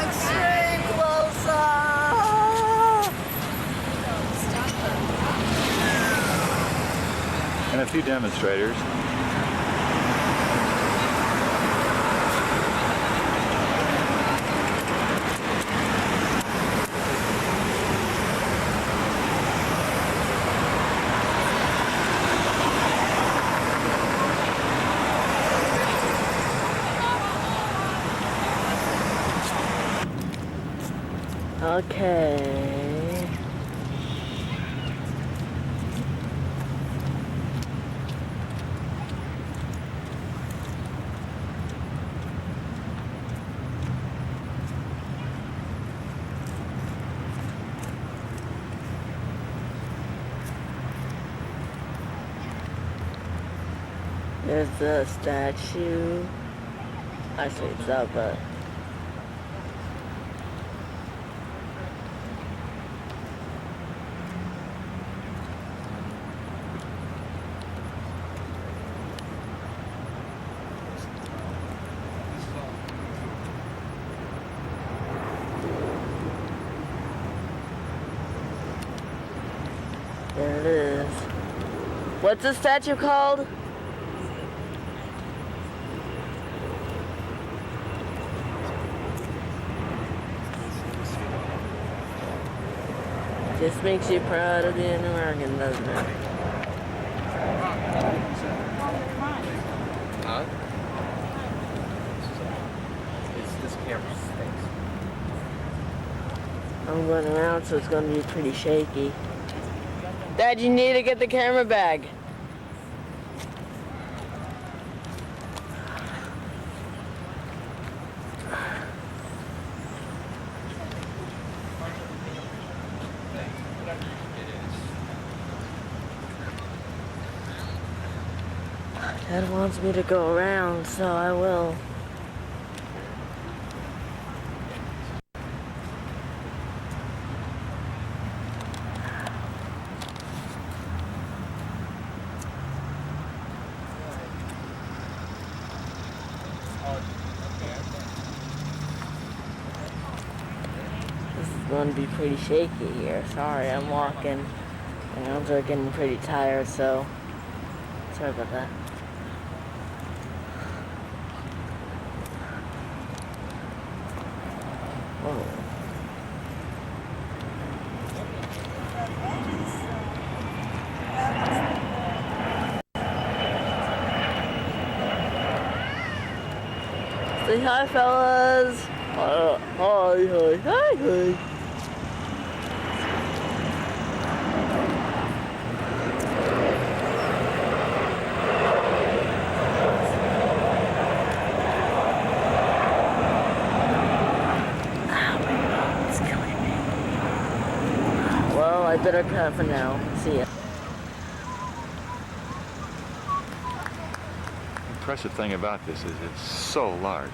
Extreme close-up. And a few demonstrators. Okay. There's the statue. Actually, it's up, but there it is. What's the statue called? Just makes you proud of being an American, doesn't it? Huh? This camera stinks. I'm going around, so it's going to be pretty shaky. Dad, you need to get the camera bag. Dad wants me to go around, so I will. This is going to be pretty shaky here. Sorry, I'm walking. My arms are getting pretty tired, so sorry about that. Whoa. Say hi, fellas. Hi, hi, hi, hi. Well, I better cut for now. See ya. Impressive thing about this is it's so large.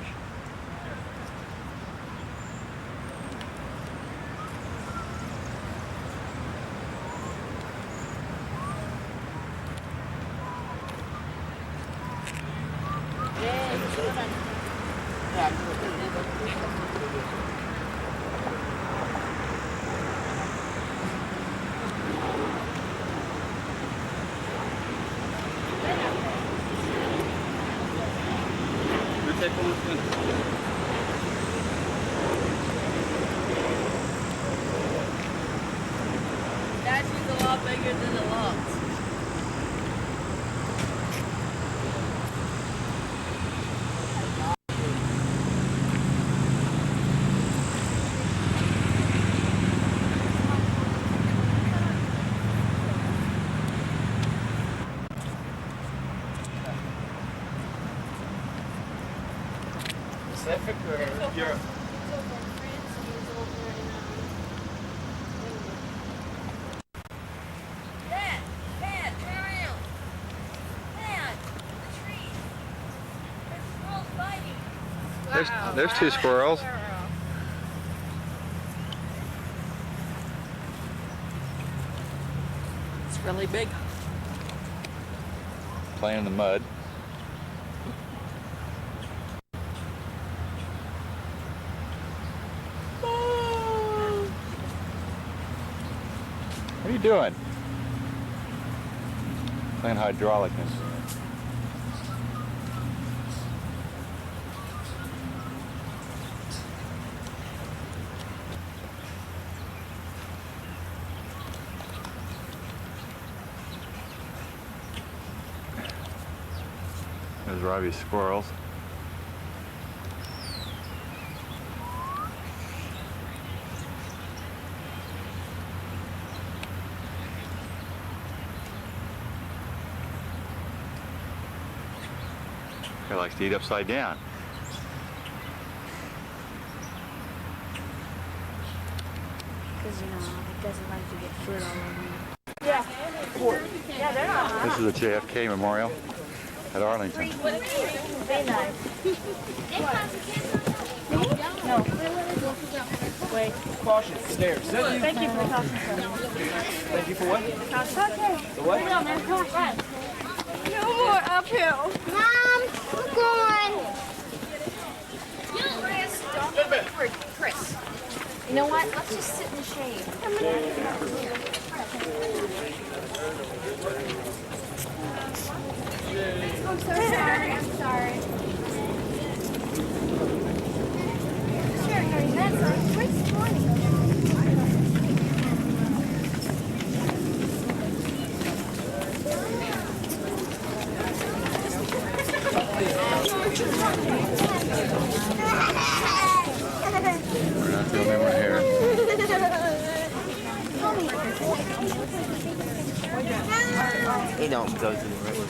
Statue's a lot bigger than it looks. Pacific or Europe? Dad, turn around. Dad, the tree. There's squirrels fighting. There's two squirrels. It's really big. Playing in the mud. What are you doing? Playing hydraulicness. There's Robbie's squirrels. He likes to eat upside down. Because, you know, it doesn't like to get food all over you. Yeah. Yeah, they're not. This is the JFK Memorial at Arlington. Very nice. No. Wait. Caution, stairs. Thank you for the caution. Thank you for what? Okay. The what? No, man, caution. No more uphill. Mom, we're going. Chris, don't go wait for Chris. You know what? Let's just sit in the shade. I'm so sorry. I'm sorry. Sure, Harry, that's a great morning. We're not the only one here. He don't go to the river.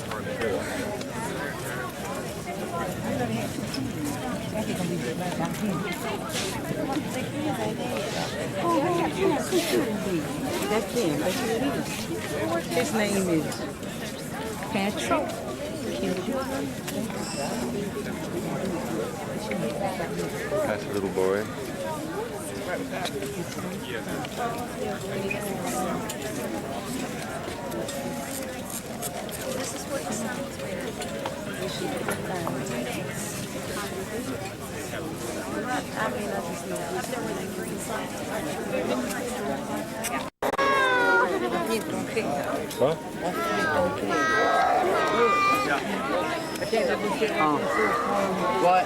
His name is Patrick. That's a little boy. This is what the sounds were. Huh? What?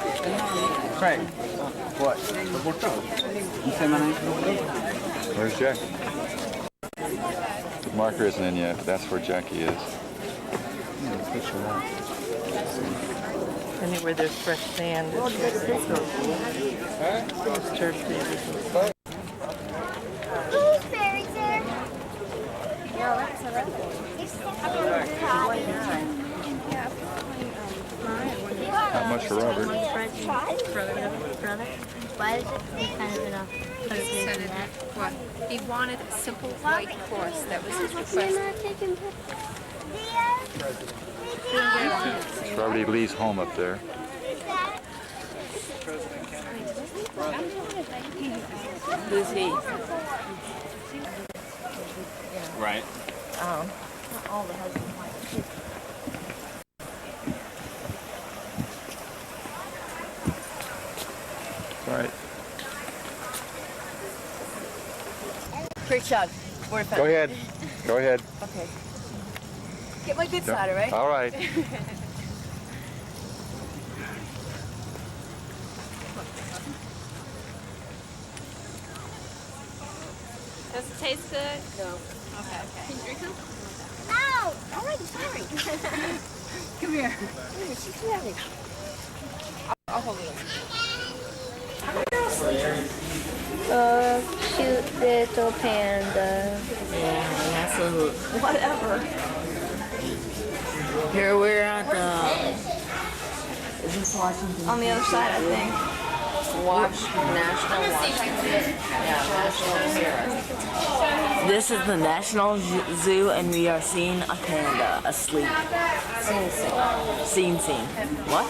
Craig. What? You say my name? Where's Jackie? The marker isn't in yet, but that's where Jackie is. Anywhere there's fresh sand, it's turf there. Gooseberries there. No, that's a red Not much for Robert. Brother, why is it kind of enough? What? He wanted a simple white course. That was his request. Robert Lee's home up there. Who's he? Right. All the husband wives. All right. Great shot. Go ahead. Go ahead. Okay. Get my good side, all right? All right. Does it taste good? No. Okay. Can you drink some? No! Alrighty, sorry. Come here. She's ready. I'll hold it. Cute little panda. Yeah, that's a whatever. Here we're at the. Is this On the other side, I think. National Washington. Yeah, National Zero. This is the National Zoo, and we are seeing a panda asleep. Scene. What?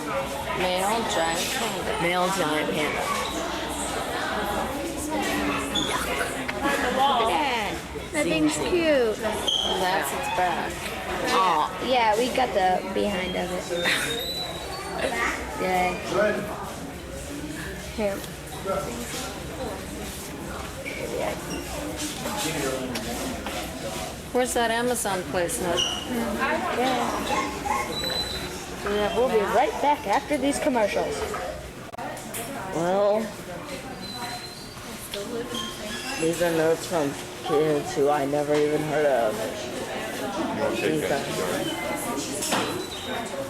Male giant panda. Male giant panda. That thing's cute. That's its back. Oh, yeah, we got the behind of it. Yay. Here. Where's that Amazon place, Ned? Yeah, we'll be right back after these commercials. Well, these are notes from kids who I never even heard of.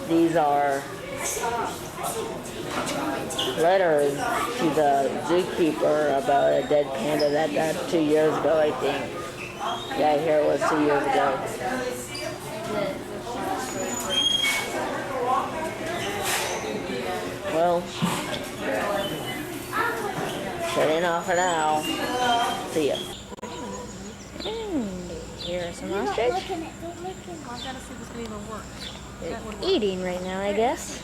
These are letters to the zookeeper about a dead panda that died 2 years ago, I think. Yeah, here it was 2 years ago. Well, shutting off for now. See ya. Here's some ostrich. They're eating right now, I guess.